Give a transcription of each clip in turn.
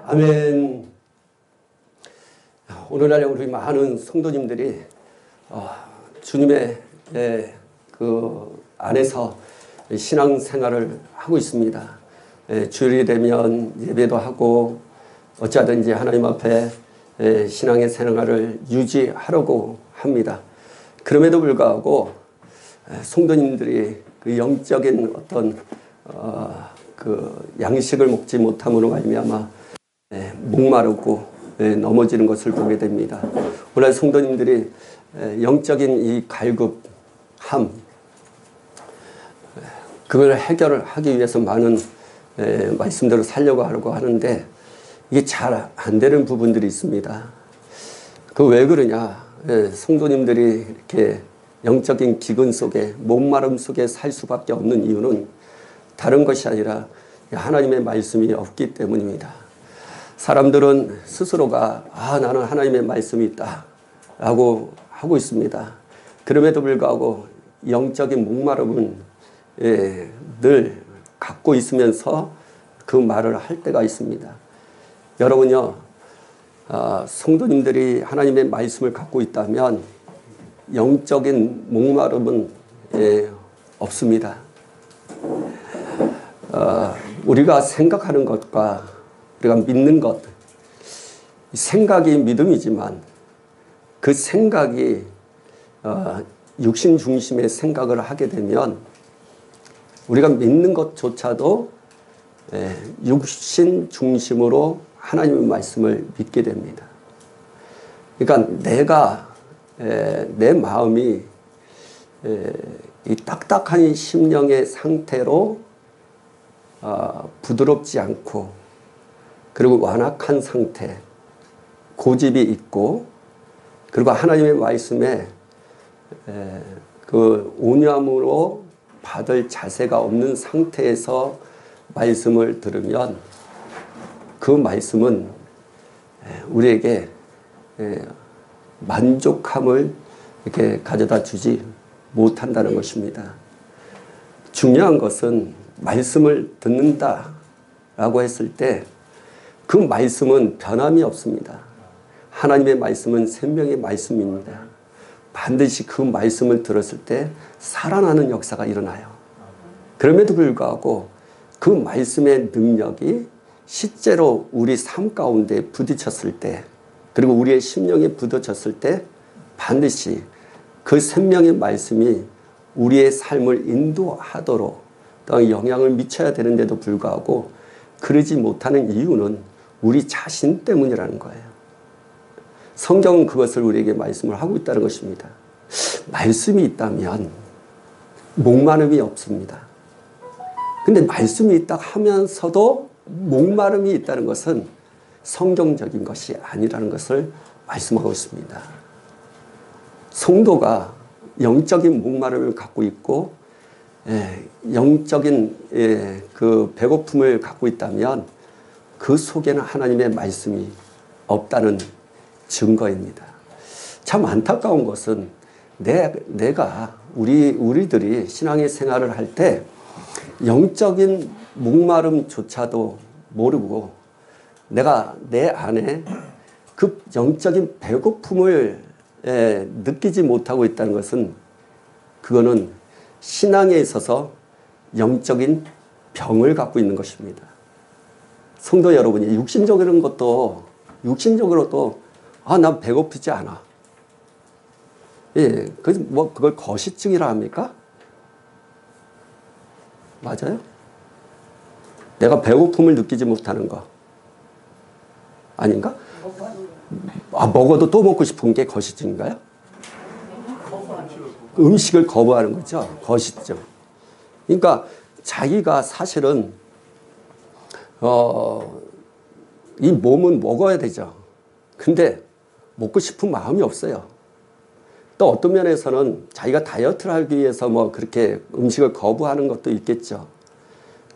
아멘. 오늘날 우리 많은 성도님들이 주님의 그 안에서 신앙생활을 하고 있습니다. 주일이 되면 예배도 하고 어찌하든지 하나님 앞에 신앙의 생활을 유지하려고 합니다. 그럼에도 불구하고 성도님들이 그 영적인 어떤 그 양식을 먹지 못함으로 말미암아 목마르고 넘어지는 것을 보게 됩니다. 오늘 성도님들이 영적인 이 갈급함, 그걸 해결을 하기 위해서 많은 말씀대로 살려고 하려고 하는데 이게 잘 안 되는 부분들이 있습니다. 그 왜 그러냐? 성도님들이 이렇게 영적인 기근 속에 목마름 속에 살 수밖에 없는 이유는 다른 것이 아니라 하나님의 말씀이 없기 때문입니다. 사람들은 스스로가 나는 하나님의 말씀이 있다 라고 하고 있습니다. 그럼에도 불구하고 영적인 목마름은 늘 갖고 있으면서 그 말을 할 때가 있습니다. 여러분요, 성도님들이 하나님의 말씀을 갖고 있다면 영적인 목마름은 없습니다. 우리가 생각하는 것과 우리가 믿는 것, 생각이 믿음이지만 그 생각이 육신 중심의 생각을 하게 되면 우리가 믿는 것조차도 육신 중심으로 하나님의 말씀을 믿게 됩니다. 그러니까 내 마음이 이 딱딱한 심령의 상태로 부드럽지 않고 그리고 완악한 상태, 고집이 있고 그리고 하나님의 말씀에 그 온유함으로 받을 자세가 없는 상태에서 말씀을 들으면 그 말씀은 우리에게 만족함을 이렇게 가져다 주지 못한다는 것입니다. 중요한 것은 말씀을 듣는다라고 했을 때 그 말씀은 변함이 없습니다. 하나님의 말씀은 생명의 말씀입니다. 반드시 그 말씀을 들었을 때 살아나는 역사가 일어나요. 그럼에도 불구하고 그 말씀의 능력이 실제로 우리 삶 가운데 부딪혔을 때 그리고 우리의 심령에 부딪혔을 때 반드시 그 생명의 말씀이 우리의 삶을 인도하도록 영향을 미쳐야 되는데도 불구하고 그러지 못하는 이유는 우리 자신 때문이라는 거예요. 성경은 그것을 우리에게 말씀을 하고 있다는 것입니다. 말씀이 있다면 목마름이 없습니다. 근데 말씀이 있다 하면서도 목마름이 있다는 것은 성경적인 것이 아니라는 것을 말씀하고 있습니다. 성도가 영적인 목마름을 갖고 있고 영적인 그 배고픔을 갖고 있다면 그 속에는 하나님의 말씀이 없다는 증거입니다. 참 안타까운 것은 우리들이 신앙의 생활을 할 때 영적인 목마름조차도 모르고 내가 내 안에 그 영적인 배고픔을 느끼지 못하고 있다는 것은 그거는 신앙에 있어서 영적인 병을 갖고 있는 것입니다. 성도 여러분이 육신적으로도 난 배고프지 않아. 그걸 거시증이라 합니까? 맞아요? 내가 배고픔을 느끼지 못하는 거 아닌가? 먹어도 또 먹고 싶은 게 거시증인가요? 음식을 거부하는 거죠. 거시증. 그러니까 자기가 사실은 이 몸은 먹어야 되죠. 근데 먹고 싶은 마음이 없어요. 또 어떤 면에서는 자기가 다이어트를 하기 위해서 그렇게 음식을 거부하는 것도 있겠죠.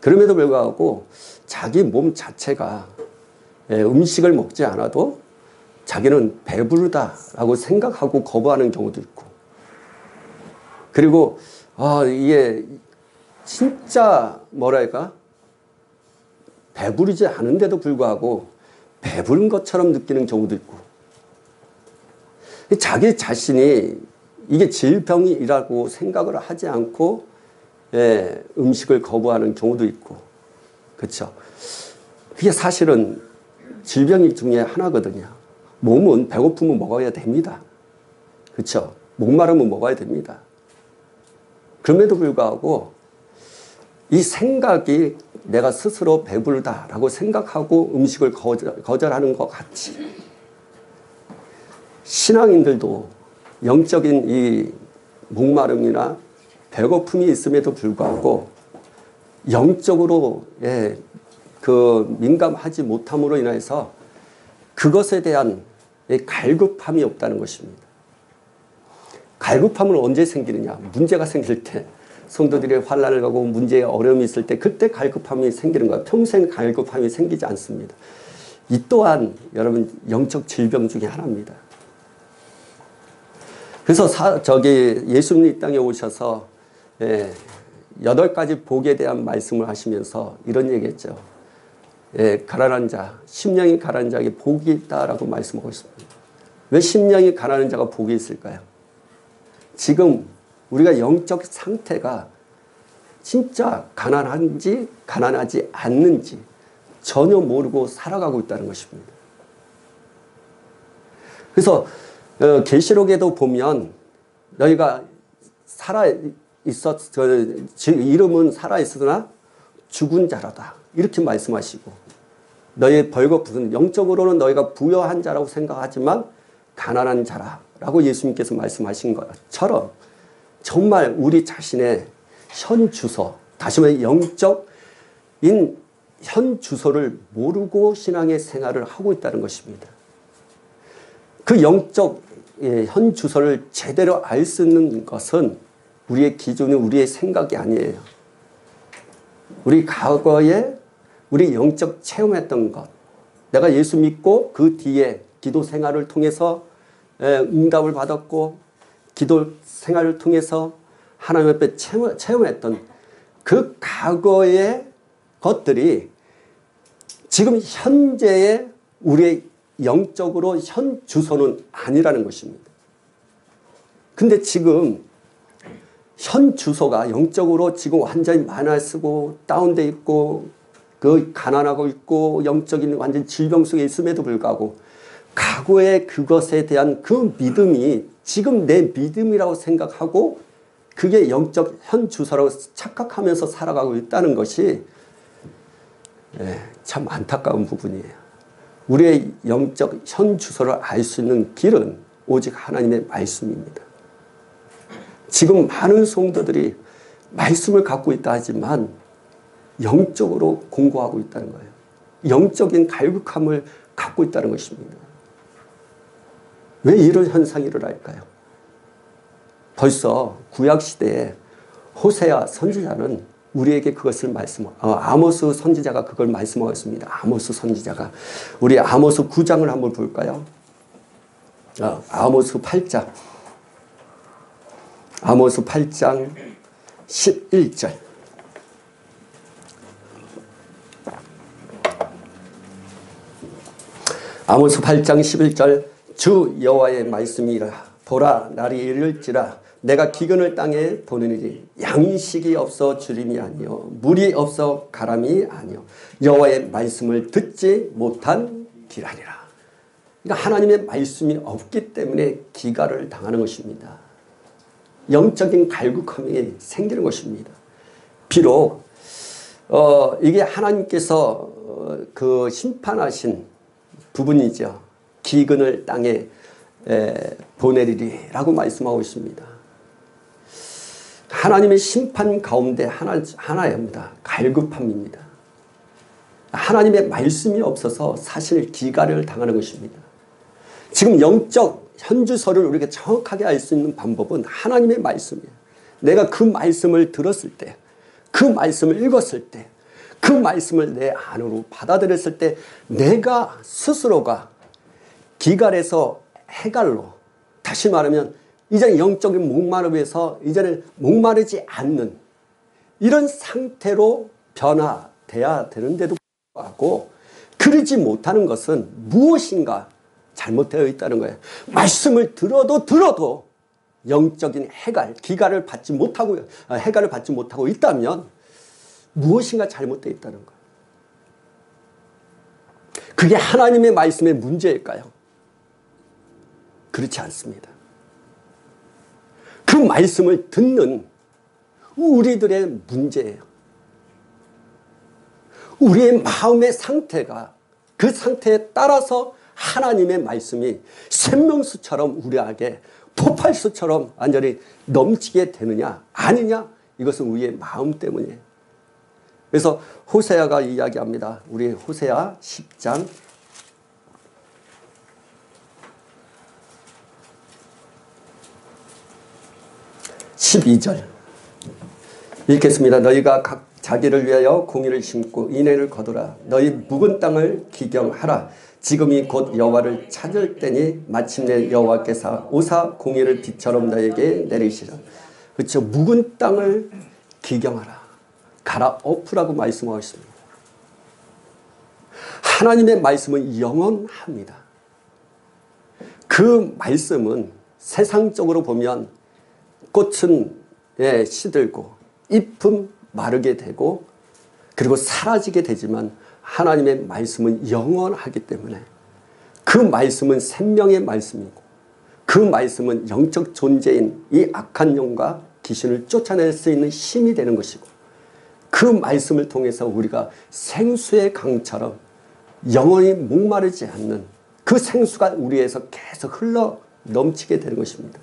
그럼에도 불구하고 자기 몸 자체가 음식을 먹지 않아도 자기는 배부르다라고 생각하고 거부하는 경우도 있고, 그리고 이게 진짜 뭐랄까 배부르지 않은데도 불구하고 배부른 것처럼 느끼는 경우도 있고, 자기 자신이 이게 질병이라고 생각을 하지 않고 음식을 거부하는 경우도 있고, 그렇죠? 그게 사실은 질병 중에 하나거든요. 몸은 배고프면 먹어야 됩니다. 그렇죠? 목마르면 먹어야 됩니다. 그럼에도 불구하고 이 생각이 내가 스스로 배부르다라고 생각하고 음식을 거절하는 것 같이, 신앙인들도 영적인 이 목마름이나 배고픔이 있음에도 불구하고 영적으로 그 민감하지 못함으로 인해서 그것에 대한 갈급함이 없다는 것입니다. 갈급함은 언제 생기느냐? 문제가 생길 때, 성도들이 환난을 가고 문제에 어려움이 있을 때, 그때 갈급함이 생기는 거예요. 평생 갈급함이 생기지 않습니다. 이 또한 여러분 영적 질병 중에 하나입니다. 그래서 예수님이 이 땅에 오셔서 8가지 복에 대한 말씀을 하시면서 이런 얘기했죠. 가난한 자, 심령이 가난한 자에게 복이 있다라고 말씀하고 있습니다. 왜 심령이 가난한 자가 복이 있을까요? 지금 우리가 영적 상태가 진짜 가난한지 가난하지 않는지 전혀 모르고 살아가고 있다는 것입니다. 그래서 계시록에도 보면 너희가 이름은 살아있으나 죽은 자라다 이렇게 말씀하시고, 너희 벌거벗은, 영적으로는 너희가 부여한 자라고 생각하지만 가난한 자라라고 예수님께서 말씀하신 것처럼 정말 우리 자신의 현 주소, 다시 말해 영적인 현 주소를 모르고 신앙의 생활을 하고 있다는 것입니다. 그 영적 현 주소를 제대로 알 수 있는 것은 우리의 기준이 우리의 생각이 아니에요. 우리 과거에 우리 영적 체험했던 것, 내가 예수 믿고 그 뒤에 기도 생활을 통해서 응답을 받았고 기도 생활을 통해서 하나님 앞에 체험했던 그 과거의 것들이 지금 현재의 우리의 영적으로 현 주소는 아니라는 것입니다. 근데 지금 현 주소가 영적으로 지금 완전히 만화 쓰고 다운돼 있고 그 가난하고 있고 영적인 완전 질병 속에 있음에도 불구하고 과거의 그것에 대한 그 믿음이 지금 내 믿음이라고 생각하고 그게 영적 현 주소라고 착각하면서 살아가고 있다는 것이 참 안타까운 부분이에요. 우리의 영적 현 주소를 알 수 있는 길은 오직 하나님의 말씀입니다. 지금 많은 성도들이 말씀을 갖고 있다 하지만 영적으로 공고하고 있다는 거예요. 영적인 갈급함을 갖고 있다는 것입니다. 왜 이런 현상이 일어날까요? 벌써 구약시대에 호세아 선지자는 우리에게 그것을 아모스 선지자가 그걸 말씀하고 있습니다. 아모스 선지자가. 우리 아모스 9장을 한번 볼까요? 아모스 8장. 아모스 8장 11절. 아모스 8장 11절. 주 여호와의 말씀이라. 보라, 날이 이를지라. 내가 기근을 땅에 보내리니 양식이 없어 주림이 아니요 물이 없어 가람이 아니요 여호와의 말씀을 듣지 못한 기라니라. 그러니까 하나님의 말씀이 없기 때문에 기갈을 당하는 것입니다. 영적인 갈급함이 생기는 것입니다. 비록 이게 하나님께서 그 심판하신 부분이죠. 기근을 땅에 보내리리라고 말씀하고 있습니다. 하나님의 심판 가운데 하나입니다. 갈급함입니다. 하나님의 말씀이 없어서 사실 기갈을 당하는 것입니다. 지금 영적 현주소를 우리가 정확하게 알 수 있는 방법은 하나님의 말씀이에요. 내가 그 말씀을 들었을 때, 그 말씀을 읽었을 때, 그 말씀을 내 안으로 받아들였을 때 내가 스스로가 기갈에서 해갈로, 다시 말하면 이제 영적인 목마름에서 이제는 목마르지 않는 이런 상태로 변화돼야 되는데도 불구하고 그러지 못하는 것은 무엇인가 잘못되어 있다는 거예요. 말씀을 들어도 영적인 기가를 받지 못하고 해갈을 받지 못하고 있다면 무엇인가 잘못되어 있다는 거예요. 그게 하나님의 말씀의 문제일까요? 그렇지 않습니다. 그 말씀을 듣는 우리들의 문제예요. 우리의 마음의 상태가 그 상태에 따라서 하나님의 말씀이 생명수처럼 우리에게 폭발수처럼 완전히 넘치게 되느냐 아니냐, 이것은 우리의 마음 때문이에요. 그래서 호세아가 이야기합니다. 우리 호세아 10장 12절 읽겠습니다. 너희가 각 자기를 위하여 공의를 심고 인애를 거두라. 너희 묵은 땅을 기경하라. 지금이 곧 여호와를 찾을 때니 마침내 여호와께서 오사 공의를 비처럼 너에게 내리시라. 그렇죠. 묵은 땅을 기경하라. 갈아엎으라고 말씀하고 있습니다. 하나님의 말씀은 영원합니다. 그 말씀은 세상적으로 보면 꽃은 시들고 잎은 마르게 되고 그리고 사라지게 되지만 하나님의 말씀은 영원하기 때문에 그 말씀은 생명의 말씀이고 그 말씀은 영적 존재인 이 악한 영과 귀신을 쫓아낼 수 있는 힘이 되는 것이고 그 말씀을 통해서 우리가 생수의 강처럼 영원히 목마르지 않는 그 생수가 우리에서 계속 흘러 넘치게 되는 것입니다.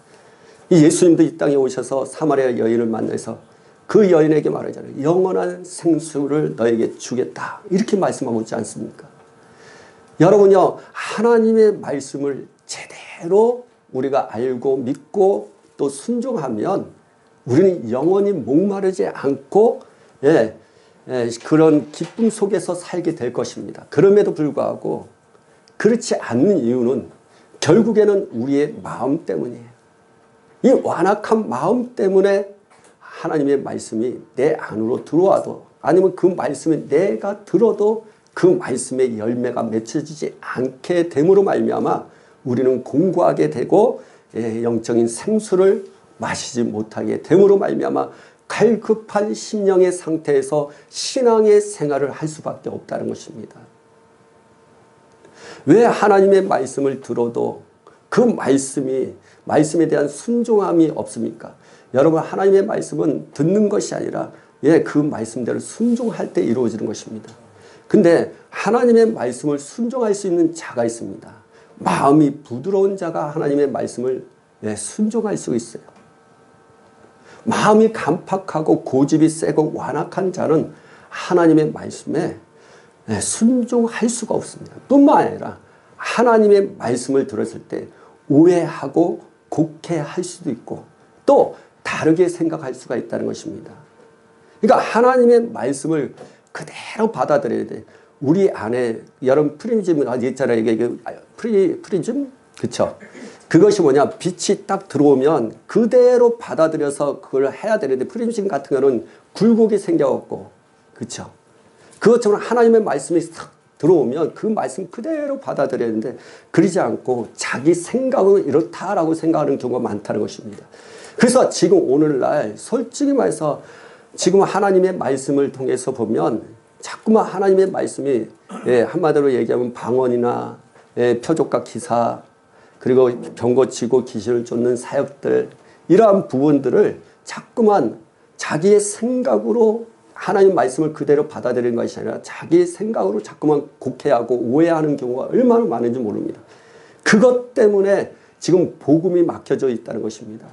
이 예수님도 이 땅에 오셔서 사마리아 여인을 만나서 그 여인에게 말하잖아요. 영원한 생수를 너에게 주겠다. 이렇게 말씀하고 있지 않습니까? 여러분요, 하나님의 말씀을 제대로 우리가 알고 믿고 또 순종하면 우리는 영원히 목마르지 않고 그런 기쁨 속에서 살게 될 것입니다. 그럼에도 불구하고 그렇지 않는 이유는 결국에는 우리의 마음 때문이에요. 이 완악한 마음 때문에 하나님의 말씀이 내 안으로 들어와도 아니면 그 말씀이 내가 들어도 그 말씀의 열매가 맺혀지지 않게 됨으로 말미암아 우리는 공고하게 되고 영적인 생수를 마시지 못하게 됨으로 말미암아 갈급한 심령의 상태에서 신앙의 생활을 할 수밖에 없다는 것입니다. 왜 하나님의 말씀을 들어도 그 말씀에 대한 순종함이 없습니까? 여러분, 하나님의 말씀은 듣는 것이 아니라 그 말씀대로 순종할 때 이루어지는 것입니다. 근데 하나님의 말씀을 순종할 수 있는 자가 있습니다. 마음이 부드러운 자가 하나님의 말씀을 순종할 수 있어요. 마음이 간팍하고 고집이 세고 완악한 자는 하나님의 말씀에 순종할 수가 없습니다. 뿐만 아니라 하나님의 말씀을 들었을 때 오해하고 곡해할 수도 있고 또 다르게 생각할 수가 있다는 것입니다. 그러니까 하나님의 말씀을 그대로 받아들여야 돼. 우리 안에 여러분 프리즘 있잖아요. 이게 프리즘 그렇죠. 그것이 뭐냐, 빛이 딱 들어오면 그대로 받아들여서 그걸 해야 되는데 프리즘 같은 거는 굴곡이 생겨갖고 그렇죠. 그것처럼 하나님의 말씀이 싹 들어오면 그 말씀 그대로 받아들여야 되는데 그러지 않고 자기 생각은 이렇다라고 생각하는 경우가 많다는 것입니다. 그래서 지금 오늘날 솔직히 말해서 지금 하나님의 말씀을 통해서 보면 자꾸만 하나님의 말씀이 한마디로 얘기하면 방언이나 표적과 기사 그리고 병 고치고 귀신을 쫓는 사역들 이러한 부분들을 자꾸만 자기의 생각으로 하나님 말씀을 그대로 받아들이는 것이 아니라 자기 생각으로 자꾸만 곡해하고 오해하는 경우가 얼마나 많은지 모릅니다. 그것 때문에 지금 복음이 막혀져 있다는 것입니다.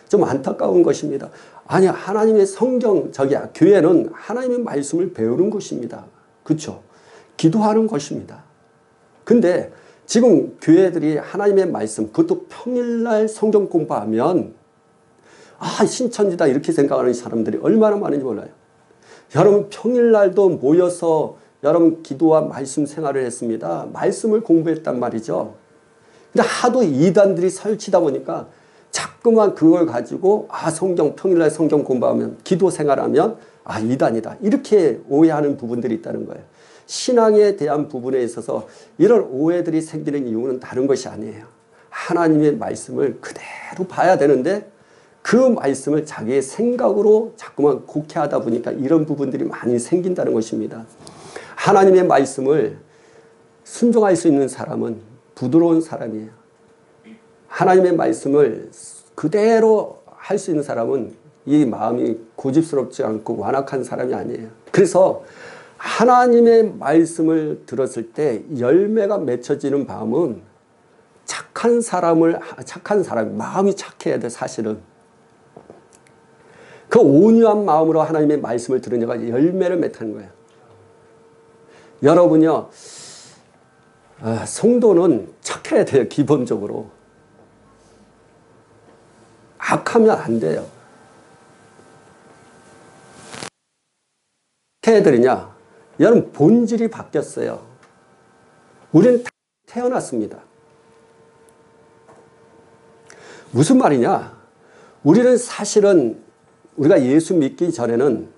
좀 안타까운 것입니다. 아니, 하나님의 성경, 교회는 하나님의 말씀을 배우는 것입니다. 그렇죠? 기도하는 것입니다. 근데 지금 교회들이 하나님의 말씀, 그것도 평일날 성경 공부하면 신천지다 이렇게 생각하는 사람들이 얼마나 많은지 몰라요. 여러분 평일날도 모여서 여러분 기도와 말씀 생활을 했습니다. 말씀을 공부했단 말이죠. 근데 하도 이단들이 설치다 보니까 자꾸만 그걸 가지고 평일날 성경 공부하면 기도 생활하면 이단이다 이렇게 오해하는 부분들이 있다는 거예요. 신앙에 대한 부분에 있어서 이런 오해들이 생기는 이유는 다른 것이 아니에요. 하나님의 말씀을 그대로 봐야 되는데 그 말씀을 자기의 생각으로 자꾸만 곡해하다 보니까 이런 부분들이 많이 생긴다는 것입니다. 하나님의 말씀을 순종할 수 있는 사람은 부드러운 사람이에요. 하나님의 말씀을 그대로 할 수 있는 사람은 이 마음이 고집스럽지 않고 완악한 사람이 아니에요. 그래서 하나님의 말씀을 들었을 때 열매가 맺혀지는 마음은 착한 사람, 마음이 착해야 돼, 사실은. 그 온유한 마음으로 하나님의 말씀을 들은 자가 열매를 맺는 거예요. 여러분요, 성도는 착해야 돼요, 기본적으로. 악하면 안 돼요. 어떻게 해야 되느냐? 여러분, 본질이 바뀌었어요. 우리는 다 태어났습니다. 무슨 말이냐? 우리는 사실은 우리가 예수 믿기 전에는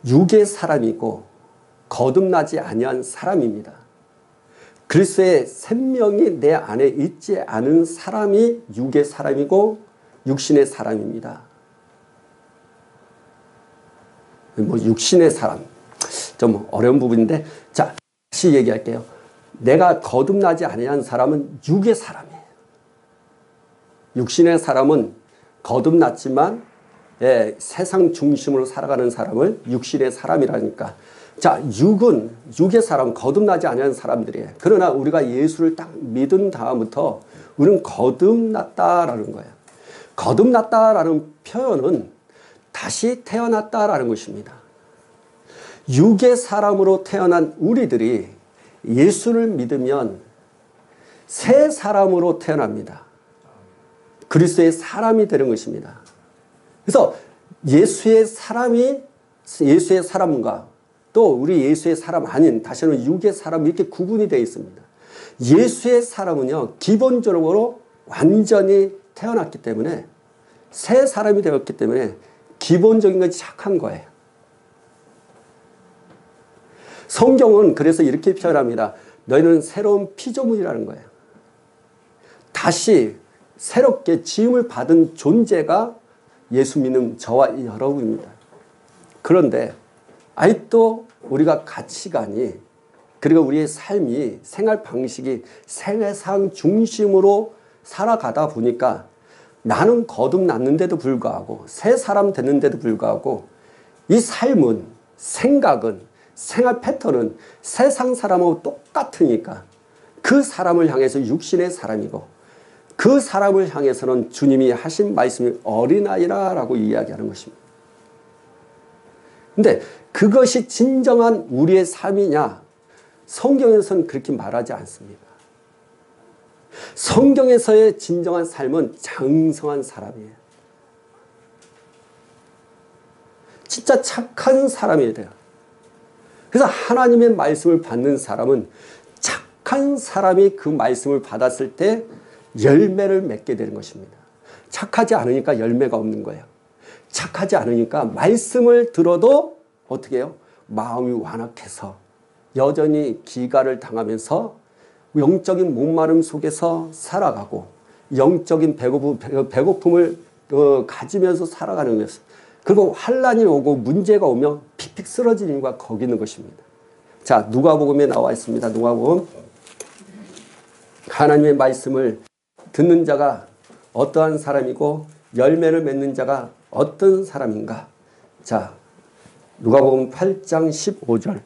육의 사람이고 거듭나지 아니한 사람입니다. 그리스도의 생명이 내 안에 있지 않은 사람이 육의 사람이고 육신의 사람입니다. 육신의 사람. 좀 어려운 부분인데, 자, 다시 얘기할게요. 내가 거듭나지 아니한 사람은 육의 사람이에요. 육신의 사람은 거듭났지만, 세상 중심으로 살아가는 사람을 육신의 사람이라니까. 자, 육의 사람, 거듭나지 아니한 사람들이에요. 그러나 우리가 예수를 딱 믿은 다음부터 우리는 거듭났다라는 거예요. 거듭났다라는 표현은 다시 태어났다라는 것입니다. 육의 사람으로 태어난 우리들이 예수를 믿으면 새 사람으로 태어납니다. 그리스도의 사람이 되는 것입니다. 그래서 예수의 사람과 또 우리 예수의 사람 아닌 다시는 육의 사람 이렇게 구분이 되어 있습니다. 예수의 사람은요, 기본적으로 완전히 태어났기 때문에 새 사람이 되었기 때문에 기본적인 것이 착한 거예요. 성경은 그래서 이렇게 표현합니다. 너희는 새로운 피조물이라는 거예요. 다시 새롭게 지음을 받은 존재가 예수 믿는 저와 여러분입니다. 그런데 아직도 우리가 가치관이 그리고 우리의 삶이 생활 방식이 세상 중심으로 살아가다 보니까 나는 거듭났는데도 불구하고 새 사람 됐는데도 불구하고 이 삶은 생각은 생활 패턴은 세상 사람하고 똑같으니까 그 사람을 향해서 육신의 사람이고 그 사람을 향해서는 주님이 하신 말씀이 어린아이라 라고 이야기하는 것입니다. 근데 그것이 진정한 우리의 삶이냐? 성경에서는 그렇게 말하지 않습니다. 성경에서의 진정한 삶은 장성한 사람이에요. 진짜 착한 사람이어야 돼요. 그래서 하나님의 말씀을 받는 사람은 착한 사람이 그 말씀을 받았을 때 열매를 맺게 되는 것입니다. 착하지 않으니까 열매가 없는 거예요. 착하지 않으니까 말씀을 들어도 어떻게 해요? 마음이 완악해서 여전히 기갈을 당하면서 영적인 목마름 속에서 살아가고 영적인 배고픔을 가지면서 살아가는 것입니다. 그리고 환란이 오고 문제가 오면 픽픽 쓰러지는 이유가 거기 있는 것입니다. 자, 누가복음에 나와 있습니다. 누가복음. 하나님의 말씀을 듣는 자가 어떠한 사람이고 열매를 맺는 자가 어떤 사람인가. 자, 누가복음 8장 15절.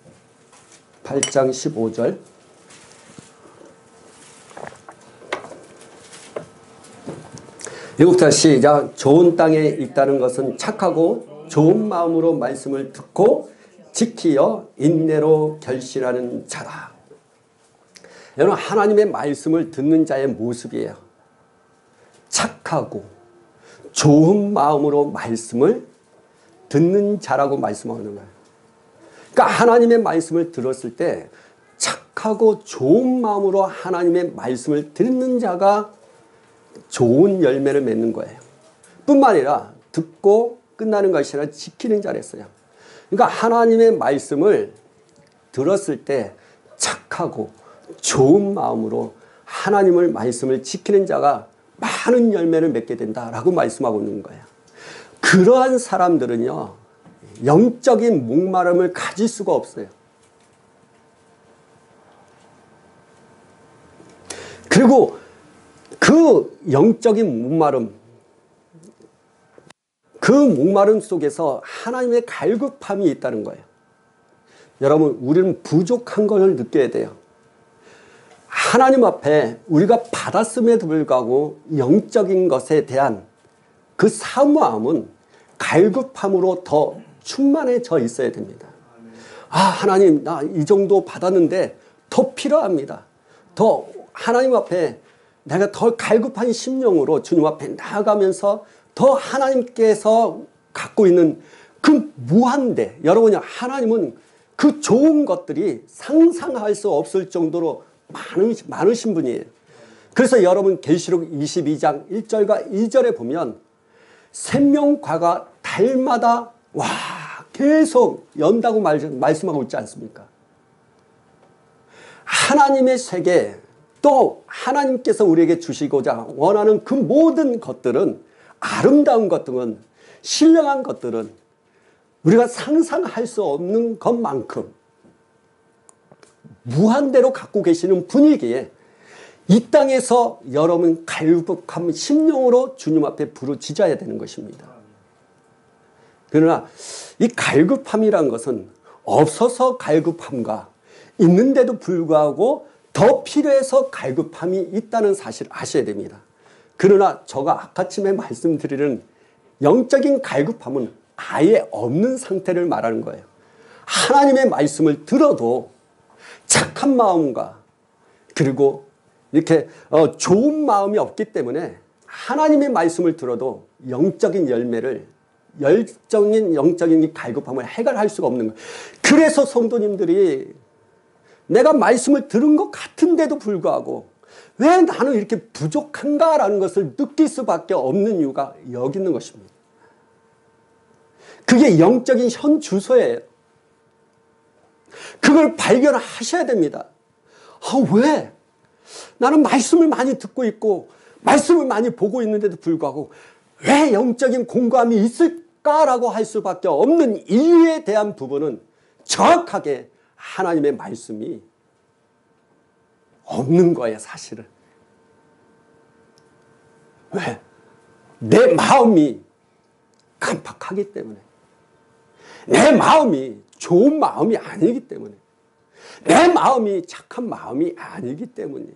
8장 15절. 이곡다 시작. 좋은 땅에 있다는 것은 착하고 좋은 마음으로 말씀을 듣고 지키어 인내로 결실하는 자다. 여러분, 하나님의 말씀을 듣는 자의 모습이에요. 착하고 좋은 마음으로 말씀을 듣는 자라고 말씀하는 거예요. 그러니까 하나님의 말씀을 들었을 때 착하고 좋은 마음으로 하나님의 말씀을 듣는 자가 좋은 열매를 맺는 거예요. 뿐만 아니라 듣고 끝나는 것이 아니라 지키는 자랬어요. 그러니까 하나님의 말씀을 들었을 때 착하고 좋은 마음으로 하나님을 말씀을 지키는 자가 많은 열매를 맺게 된다라고 말씀하고 있는 거예요. 그러한 사람들은요, 영적인 목마름을 가질 수가 없어요. 그리고 그 영적인 목마름, 그 목마름 속에서 하나님의 갈급함이 있다는 거예요. 여러분, 우리는 부족한 걸 느껴야 돼요. 하나님 앞에 우리가 받았음에도 불구하고 영적인 것에 대한 그 사모함은 갈급함으로 더 충만해져 있어야 됩니다. 아, 하나님, 나 이 정도 받았는데 더 필요합니다. 더 하나님 앞에 내가 더 갈급한 심령으로 주님 앞에 나아가면서 더 하나님께서 갖고 있는 그 무한대, 여러분이 하나님은 그 좋은 것들이 상상할 수 없을 정도로 많으신 분이에요. 그래서 여러분 계시록 22장 1절과 2절에 보면 생명과가 달마다 계속 연다고 말씀하고 있지 않습니까? 하나님의 세계, 또 하나님께서 우리에게 주시고자 원하는 그 모든 것들은, 아름다운 것들은, 신령한 것들은 우리가 상상할 수 없는 것만큼 무한대로 갖고 계시는 분이기에 이 땅에서 여러분 갈급한 심령으로 주님 앞에 부르짖어야 되는 것입니다. 그러나 이 갈급함이란 것은 없어서 갈급함과 있는데도 불구하고 더 필요해서 갈급함이 있다는 사실을 아셔야 됩니다. 그러나 제가 아까쯤에 말씀드리는 영적인 갈급함은 아예 없는 상태를 말하는 거예요. 하나님의 말씀을 들어도 착한 마음과 그리고 이렇게 좋은 마음이 없기 때문에 하나님의 말씀을 들어도 영적인 열매를, 영적인 갈급함을 해결할 수가 없는 거예요. 그래서 성도님들이 내가 말씀을 들은 것 같은데도 불구하고 왜 나는 이렇게 부족한가라는 것을 느낄 수밖에 없는 이유가 여기 있는 것입니다. 그게 영적인 현 주소예요. 그걸 발견하셔야 됩니다. 왜? 나는 말씀을 많이 듣고 있고 말씀을 많이 보고 있는데도 불구하고 왜 영적인 공감이 있을까라고 할 수밖에 없는 이유에 대한 부분은 정확하게 하나님의 말씀이 없는 거예요, 사실은. 왜? 내 마음이 깜빡하기 때문에. 내 마음이 좋은 마음이 아니기 때문에. 내 마음이 착한 마음이 아니기 때문이에요.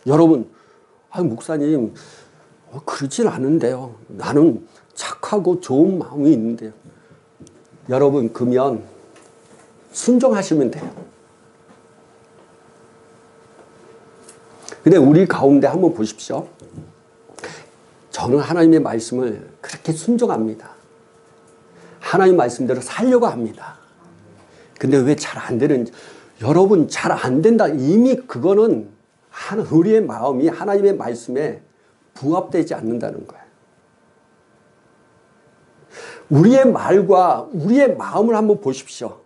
여러분, 목사님, 그러진 않은데요. 나는 착하고 좋은 마음이 있는데요. 여러분, 그러면 순종하시면 돼요. 근데 우리 가운데 한번 보십시오. 저는 하나님의 말씀을 그렇게 순종합니다. 하나님 말씀대로 살려고 합니다. 근데 왜 잘 안 되는지. 여러분, 잘 안 된다. 이미 그거는 우리의 마음이 하나님의 말씀에 부합되지 않는다는 거예요. 우리의 말과 우리의 마음을 한번 보십시오.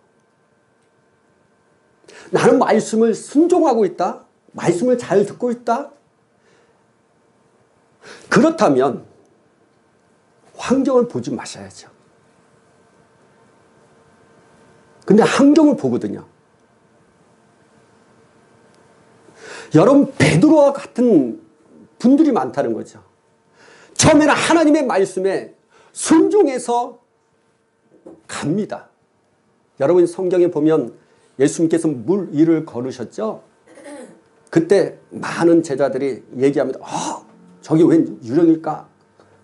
나는 말씀을 순종하고 있다? 말씀을 잘 듣고 있다? 그렇다면 환경을 보지 마셔야죠. 근데 환경을 보거든요. 여러분, 베드로와 같은 분들이 많다는 거죠. 처음에는 하나님의 말씀에 순종해서 갑니다. 여러분, 성경에 보면 예수님께서 물 위를 걸으셨죠? 그때 많은 제자들이 얘기합니다. 저기 웬 유령일까?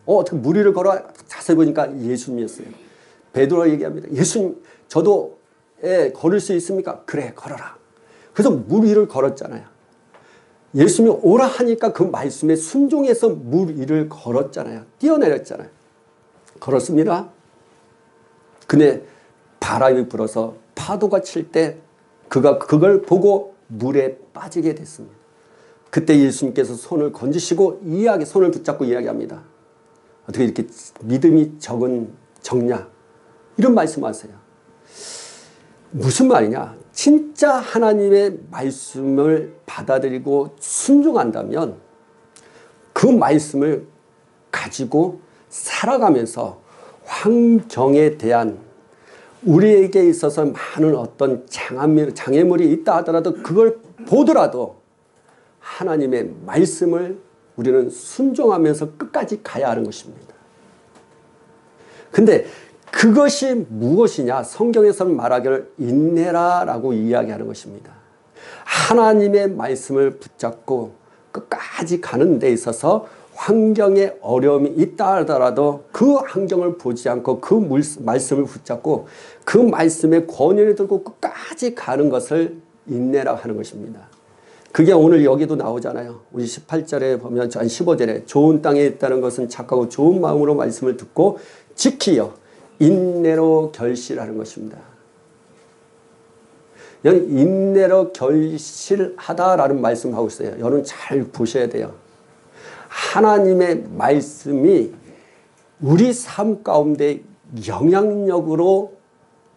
어떻게 물 위를 걸어? 자세히 보니까 예수님이었어요. 베드로가 얘기합니다. 예수님, 저도 걸을 수 있습니까? 그래, 걸어라. 그래서 물 위를 걸었잖아요. 예수님이 오라 하니까 그 말씀에 순종해서 물 위를 걸었잖아요. 뛰어내렸잖아요. 걸었습니다. 근데 바람이 불어서 파도가 칠 때 그가 그걸 보고 물에 빠지게 됐습니다. 그때 예수님께서 손을 건지시고 손을 붙잡고 이야기합니다. 어떻게 이렇게 믿음이 적냐? 이런 말씀하세요. 무슨 말이냐? 진짜 하나님의 말씀을 받아들이고 순종한다면 그 말씀을 가지고 살아가면서 환경에 대한 우리에게 있어서 많은 어떤 장애물이 있다 하더라도 그걸 보더라도 하나님의 말씀을 우리는 순종하면서 끝까지 가야 하는 것입니다. 근데 그것이 무엇이냐? 성경에서는 말하기를 인내라라고 이야기하는 것입니다. 하나님의 말씀을 붙잡고 끝까지 가는 데 있어서 환경에 어려움이 있다 하더라도 그 환경을 보지 않고 그 말씀을 붙잡고 그 말씀의 권위를 들고 끝까지 가는 것을 인내라고 하는 것입니다. 그게 오늘 여기도 나오잖아요. 우리 18절에 보면 15절에 좋은 땅에 있다는 것은 착하고 좋은 마음으로 말씀을 듣고 지키여 인내로 결실하는 것입니다. 여러분 인내로 결실하다라는 말씀하고 있어요. 여러분 잘 보셔야 돼요. 하나님의 말씀이 우리 삶 가운데 영향력으로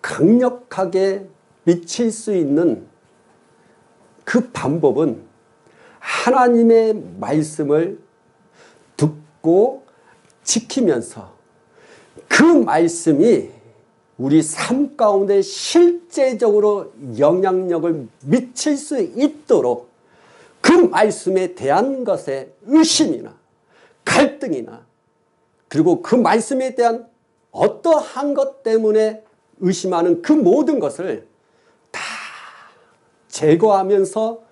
강력하게 미칠 수 있는 그 방법은 하나님의 말씀을 듣고 지키면서 그 말씀이 우리 삶 가운데 실제적으로 영향력을 미칠 수 있도록 그 말씀에 대한 것에 의심이나 갈등이나 그리고 그 말씀에 대한 어떠한 것 때문에 의심하는 그 모든 것을 다 제거하면서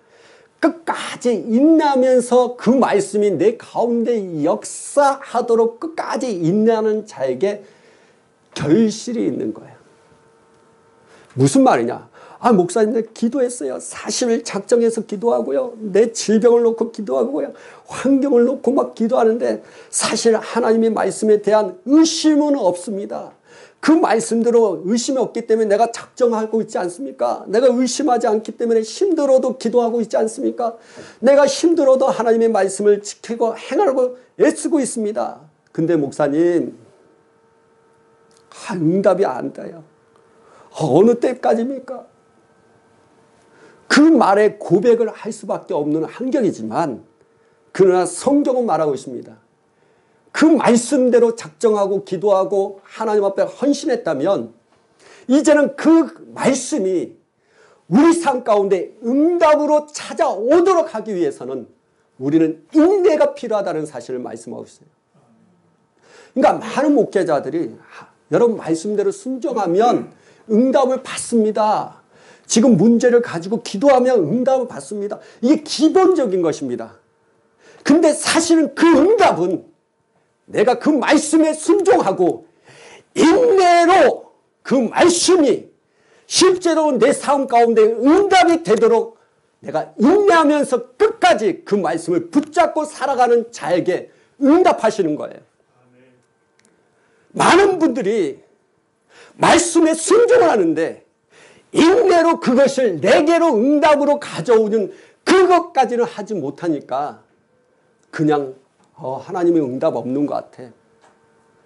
끝까지 인내하면서 그 말씀이 내 가운데 역사하도록 끝까지 인내하는 자에게 결실이 있는 거예요. 무슨 말이냐? 아, 목사님, 내 기도했어요. 사실을 작정해서 기도하고요. 내 질병을 놓고 기도하고요. 환경을 놓고 막 기도하는데 사실 하나님의 말씀에 대한 의심은 없습니다. 그 말씀대로 의심이 없기 때문에 내가 작정하고 있지 않습니까? 내가 의심하지 않기 때문에 힘들어도 기도하고 있지 않습니까? 내가 힘들어도 하나님의 말씀을 지키고 행하려고 애쓰고 있습니다. 근데 목사님, 응답이 안 돼요. 어느 때까지입니까? 그 말에 고백을 할 수밖에 없는 환경이지만 그러나 성경은 말하고 있습니다. 그 말씀대로 작정하고 기도하고 하나님 앞에 헌신했다면 이제는 그 말씀이 우리 삶 가운데 응답으로 찾아오도록 하기 위해서는 우리는 인내가 필요하다는 사실을 말씀하고 있어요. 그러니까 많은 목회자들이 여러분 말씀대로 순종하면 응답을 받습니다. 지금 문제를 가지고 기도하면 응답을 받습니다. 이게 기본적인 것입니다. 근데 사실은 그 응답은 내가 그 말씀에 순종하고 인내로 그 말씀이 실제로 내 삶 가운데 응답이 되도록 내가 인내하면서 끝까지 그 말씀을 붙잡고 살아가는 자에게 응답하시는 거예요. 많은 분들이 말씀에 순종을 하는데 인내로 그것을 내게로 응답으로 가져오는 그것까지는 하지 못하니까 그냥 하나님의 응답 없는 것 같아.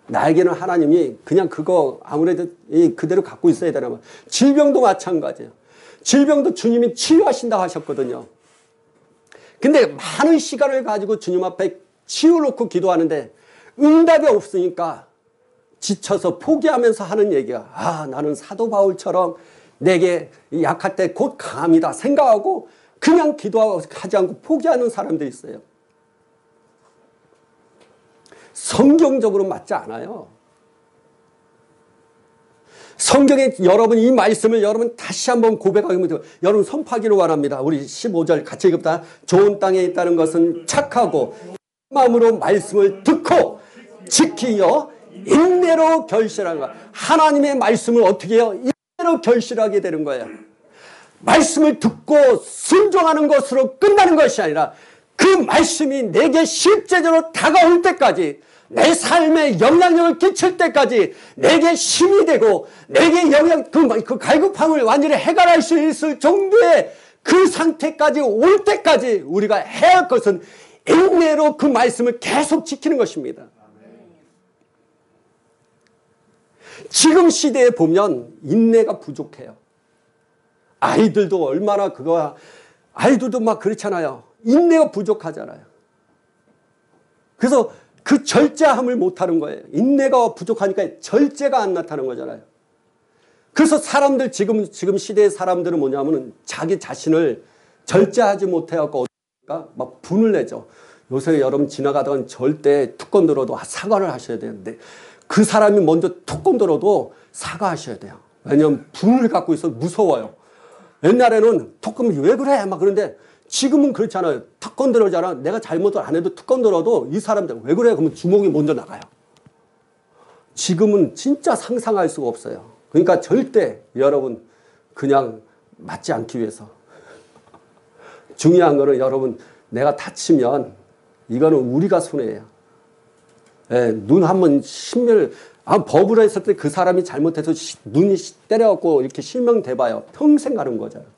나에게는 하나님이 그냥 그거 아무래도 그대로 갖고 있어야 되나. 질병도 마찬가지예요. 질병도 주님이 치유하신다고 하셨거든요. 근데 많은 시간을 가지고 주님 앞에 치유놓고 기도하는데 응답이 없으니까 지쳐서 포기하면서 하는 얘기야. 나는 사도 바울처럼 내게 약할 때 곧 강함이다 생각하고 그냥 기도하지 않고 포기하는 사람들이 있어요. 성경적으로 맞지 않아요. 성경에 여러분 이 말씀을 여러분 다시 한번 고백하기로 여러분 선포하기를 원합니다. 우리 15절 같이 읽읍시다. 좋은 땅에 있다는 것은 착하고 마음으로 말씀을 듣고 지키여 인내로 결실하는 거야. 하나님의 말씀을 어떻게 해요? 인내로 결실하게 되는 거예요. 말씀을 듣고 순종하는 것으로 끝나는 것이 아니라 그 말씀이 내게 실제적으로 다가올 때까지 내 삶에 영향력을 끼칠 때까지 내게 힘이 되고 내게 그 갈급함을 완전히 해결할 수 있을 정도의 그 상태까지 올 때까지 우리가 해야 할 것은 인내로 그 말씀을 계속 지키는 것입니다. 지금 시대에 보면 인내가 부족해요. 아이들도 얼마나 아이들도 막 그렇잖아요. 인내가 부족하잖아요. 그래서 그 절제함을 못하는 거예요. 인내가 부족하니까 절제가 안 나타나는 거잖아요. 그래서 사람들 지금 시대의 사람들은 뭐냐면은 자기 자신을 절제하지 못해갖고 막 분을 내죠. 요새 여러분 지나가다가 절대 툭건 들어도 사과를 하셔야 되는데 그 사람이 먼저 툭건 들어도 사과하셔야 돼요. 왜냐하면 분을 갖고 있어서 무서워요. 옛날에는 툭건 왜 그래? 막 그런데 지금은 그렇잖아요. 툭 건드려잖아. 내가 잘못을 안 해도 툭 건드려도 이 사람들 왜 그래? 그러면 주먹이 먼저 나가요. 지금은 진짜 상상할 수가 없어요. 그러니까 절대 여러분 그냥 맞지 않기 위해서. 중요한 거는 여러분 내가 다치면 이거는 우리가 손해예요. 예, 눈 한번 법으로 했을 때 그 사람이 잘못해서 눈이 때려갖고 이렇게 실명돼봐요. 평생 가는 거잖아요.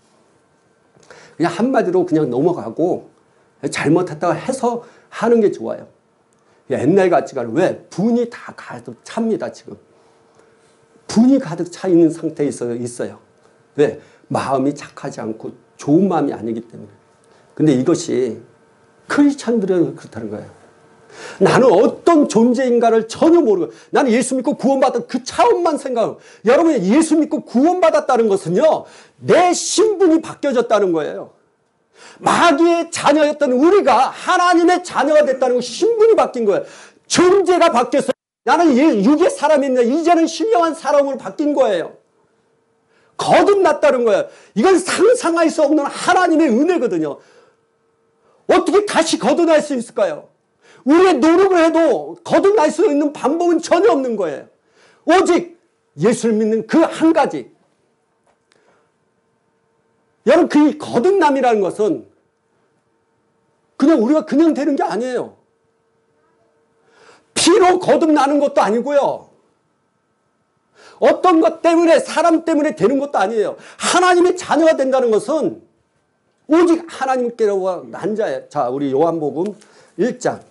그냥 한마디로 그냥 넘어가고 잘못했다가 해서 하는 게 좋아요. 옛날 같지가 않아요. 왜? 분이 다 가득 찹니다, 지금. 분이 가득 차 있는 상태에 있어요. 왜? 마음이 착하지 않고 좋은 마음이 아니기 때문에. 근데 이것이 크리스찬들은 그렇다는 거예요. 나는 어떤 존재인가를 전혀 모르고 나는 예수 믿고 구원받은 그 차원만 생각하고 여러분이 예수 믿고 구원받았다는 것은요. 내 신분이 바뀌어졌다는 거예요. 마귀의 자녀였던 우리가 하나님의 자녀가 됐다는 것이 신분이 바뀐 거예요. 존재가 바뀌었어요. 나는 육의 사람인데 이제는 신령한 사람으로 바뀐 거예요. 거듭났다는 거예요. 이건 상상할 수 없는 하나님의 은혜거든요. 어떻게 다시 거듭날 수 있을까요? 우리의 노력을 해도 거듭날 수 있는 방법은 전혀 없는 거예요. 오직 예수를 믿는 그 한 가지. 여러분 그 거듭남이라는 것은 그냥 우리가 그냥 되는 게 아니에요. 피로 거듭나는 것도 아니고요. 어떤 것 때문에 사람 때문에 되는 것도 아니에요. 하나님의 자녀가 된다는 것은 오직 하나님께로 난 자예요. 자, 우리 요한복음 1장.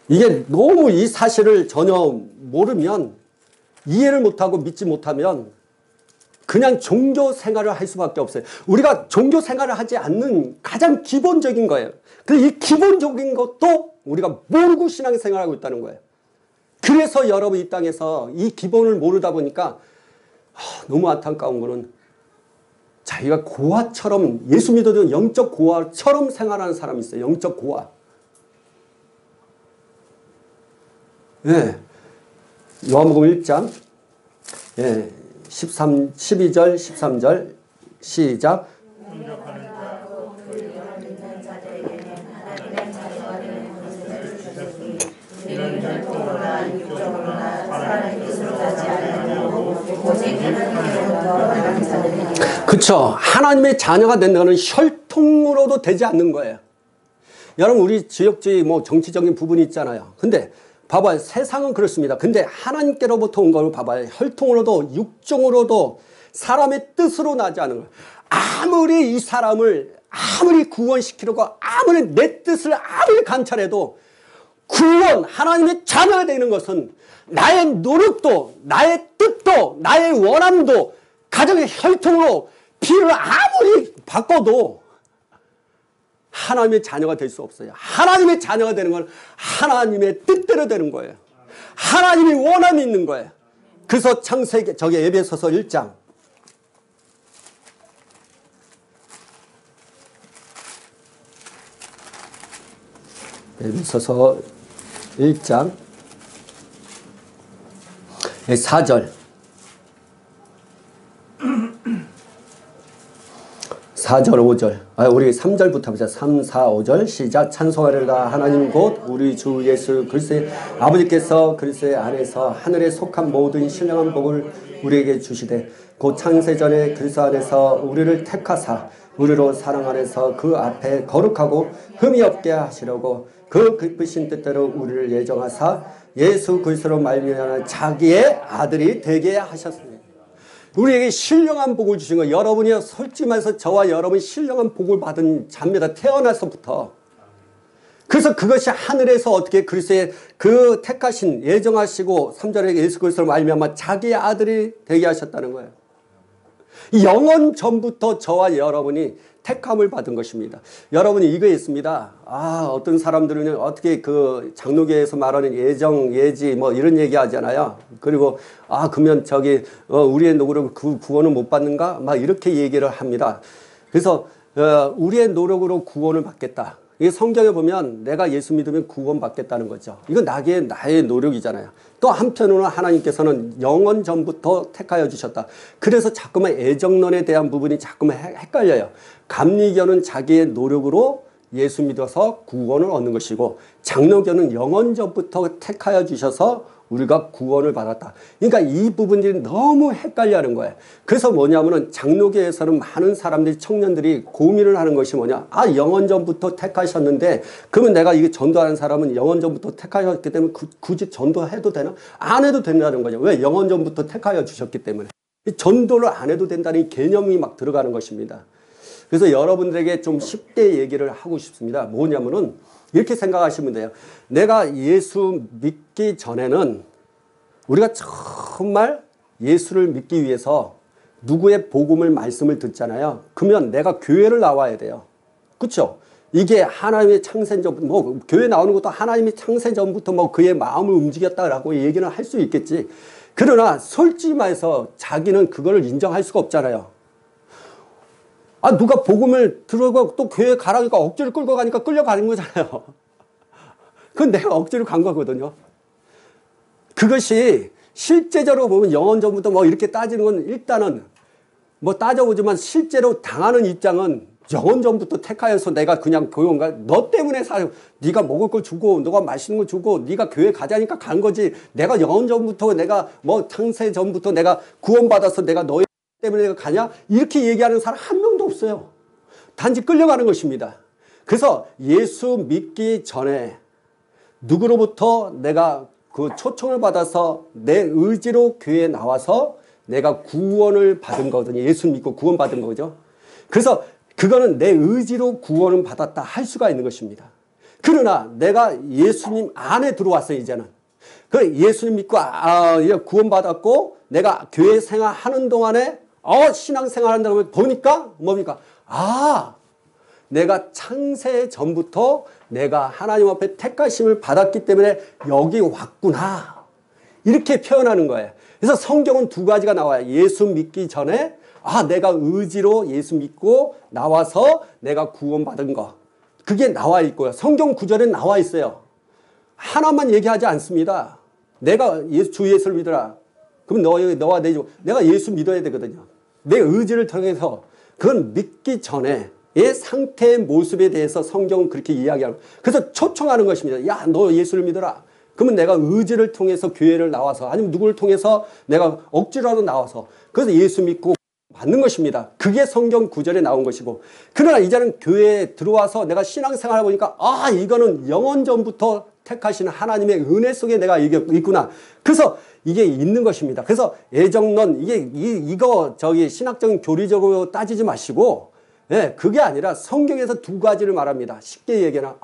이게 너무 이 사실을 전혀 모르면 이해를 못하고 믿지 못하면 그냥 종교 생활을 할 수밖에 없어요. 우리가 종교 생활을 하지 않는 가장 기본적인 거예요. 이 기본적인 것도 우리가 모르고 신앙생활을 하고 있다는 거예요. 그래서 여러분 이 땅에서 이 기본을 모르다 보니까 너무 안타까운 거는 자기가 고아처럼 예수 믿어도 영적 고아처럼 생활하는 사람이 있어요. 영적 고아. 예. 요한복음 1장 12절 13절 시작. 그렇죠. 하나님의 자녀가 된다는 혈통으로도 되지 않는 거예요. 여러분 우리 지역주의 정치적인 부분이 있잖아요. 근데 봐봐요. 세상은 그렇습니다. 근데 하나님께로부터 온 걸 봐봐요. 혈통으로도 육종으로도 사람의 뜻으로 나지 않은 거예요. 아무리 이 사람을 아무리 구원시키려고 아무리 내 뜻을 아무리 관찰해도 구원 하나님의 자녀가 되는 것은 나의 노력도 나의 뜻도 나의 원함도 가정의 혈통으로 피를 아무리 바꿔도 하나님의 자녀가 될 수 없어요. 하나님의 자녀가 되는 건 하나님의 뜻대로 되는 거예요. 하나님이 원함이 있는 거예요. 그래서 창세기 에베소서 1장 에베소서 1장 4절 4절 5절 우리 3절부터 보자. 3, 4, 5절 시작. 찬송하리라 하나님 곧 우리 주 예수 그리스도의 아버지께서 그리스도의 안에서 하늘에 속한 모든 신령한 복을 우리에게 주시되 곧 창세전에 그리스도 안에서 우리를 택하사 우리로 사랑 안에서 그 앞에 거룩하고 흠이 없게 하시려고 그 기쁘신 뜻대로 우리를 예정하사 예수 그리스도로 말미암아 자기의 아들이 되게 하셨습니다. 우리에게 신령한 복을 주신 거 여러분이 솔직히 말해서 저와 여러분이 신령한 복을 받은 자입니다. 태어나서부터. 그래서 그것이 하늘에서 어떻게 그리스도의 그 택하신 예정하시고 3절에 예수 그리스도로 말미암아 자기의 아들이 되게 하셨다는 거예요. 영원 전부터 저와 여러분이 택함을 받은 것입니다. 여러분이 이거 있습니다. 어떤 사람들은 어떻게 그 장로교에서 말하는 예정, 예지 뭐 이런 얘기 하잖아요. 그리고 그러면 우리의 노력으로 그 구원을 못 받는가? 막 이렇게 얘기를 합니다. 그래서 우리의 노력으로 구원을 받겠다. 이 성경에 보면 내가 예수 믿으면 구원 받겠다는 거죠. 이건 나의 노력이잖아요. 또 한편으로는 하나님께서는 영원 전부터 택하여 주셨다. 그래서 자꾸만 애정론에 대한 부분이 자꾸만 헷갈려요. 감리교는 자기의 노력으로 예수 믿어서 구원을 얻는 것이고, 장로교는 영원 전부터 택하여 주셔서 우리가 구원을 받았다. 그러니까 이 부분들이 너무 헷갈려하는 거예요. 그래서 뭐냐면은 장로교에서는 많은 사람들이, 청년들이 고민을 하는 것이 뭐냐. 영원 전부터 택하셨는데 그러면 내가 이게 전도하는 사람은 영원 전부터 택하셨기 때문에 굳이 전도해도 되나? 안 해도 된다는 거죠. 왜? 영원 전부터 택하여 주셨기 때문에. 전도를 안 해도 된다는 개념이 막 들어가는 것입니다. 그래서 여러분들에게 좀 쉽게 얘기를 하고 싶습니다. 뭐냐면은 이렇게 생각하시면 돼요. 내가 예수 믿기 전에는 우리가 정말 예수를 믿기 위해서 누구의 복음을 말씀을 듣잖아요. 그러면 내가 교회를 나와야 돼요. 그렇죠? 이게 하나님의 창세전, 교회 나오는 것도 하나님의 창세전부터 그의 마음을 움직였다라고 얘기는 할 수 있겠지. 그러나 솔직히 말해서 자기는 그걸 인정할 수가 없잖아요. 누가 복음을 들어가고 또 교회 가라니까 억지로 끌고 가니까 끌려가는 거잖아요. 그건 내가 억지로 간 거거든요. 그것이 실제적으로 보면 영원 전부터 이렇게 따지는 건 일단은 따져보지만 실제로 당하는 입장은 영원 전부터 택하여서 내가 그냥 교회가 너 때문에 네가 먹을 걸 주고 너가 맛있는 걸 주고 네가 교회 가자니까 간 거지. 내가 영원 전부터 내가 창세 전부터 내가 구원받아서 내가 너희 때문에 내가 가냐? 이렇게 얘기하는 사람 한 명도 없어요. 단지 끌려가는 것입니다. 그래서 예수 믿기 전에 누구로부터 내가 그 초청을 받아서 내 의지로 교회에 나와서 내가 구원을 받은 거거든요. 예수 믿고 구원받은 거죠. 그래서 그거는 내 의지로 구원을 받았다 할 수가 있는 것입니다. 그러나 내가 예수님 안에 들어왔어요. 이제는. 그 예수님 믿고 구원받았고 내가 교회 생활하는 동안에 신앙생활 한다고 보니까 뭡니까? 내가 창세 전부터 내가 하나님 앞에 택하심을 받았기 때문에 여기 왔구나. 이렇게 표현하는 거예요. 그래서 성경은 두 가지가 나와요. 예수 믿기 전에 내가 의지로 예수 믿고 나와서 내가 구원받은 거. 그게 나와 있고요. 성경 구절에 나와 있어요. 하나만 얘기하지 않습니다. 내가 주 예수를 믿어라. 그럼 너와 내가 예수 믿어야 되거든요. 내 의지를 통해서 그건 믿기 전에 의 상태의 모습에 대해서 성경은 그렇게 이야기하고 그래서 초청하는 것입니다. 야, 너 예수를 믿어라. 그러면 내가 의지를 통해서 교회를 나와서 아니면 누구를 통해서 내가 억지로라도 나와서 그래서 예수 믿고 받는 것입니다. 그게 성경 구절에 나온 것이고 그러나 이제는 교회에 들어와서 내가 신앙생활을 보니까 이거는 영원 전부터 택하시는 하나님의 은혜 속에 내가 있구나. 그래서 이게 있는 것입니다. 그래서 애정론 이거 신학적인 교리적으로 따지지 마시고 그게 아니라 성경에서 두 가지를 말합니다. 쉽게 얘기하면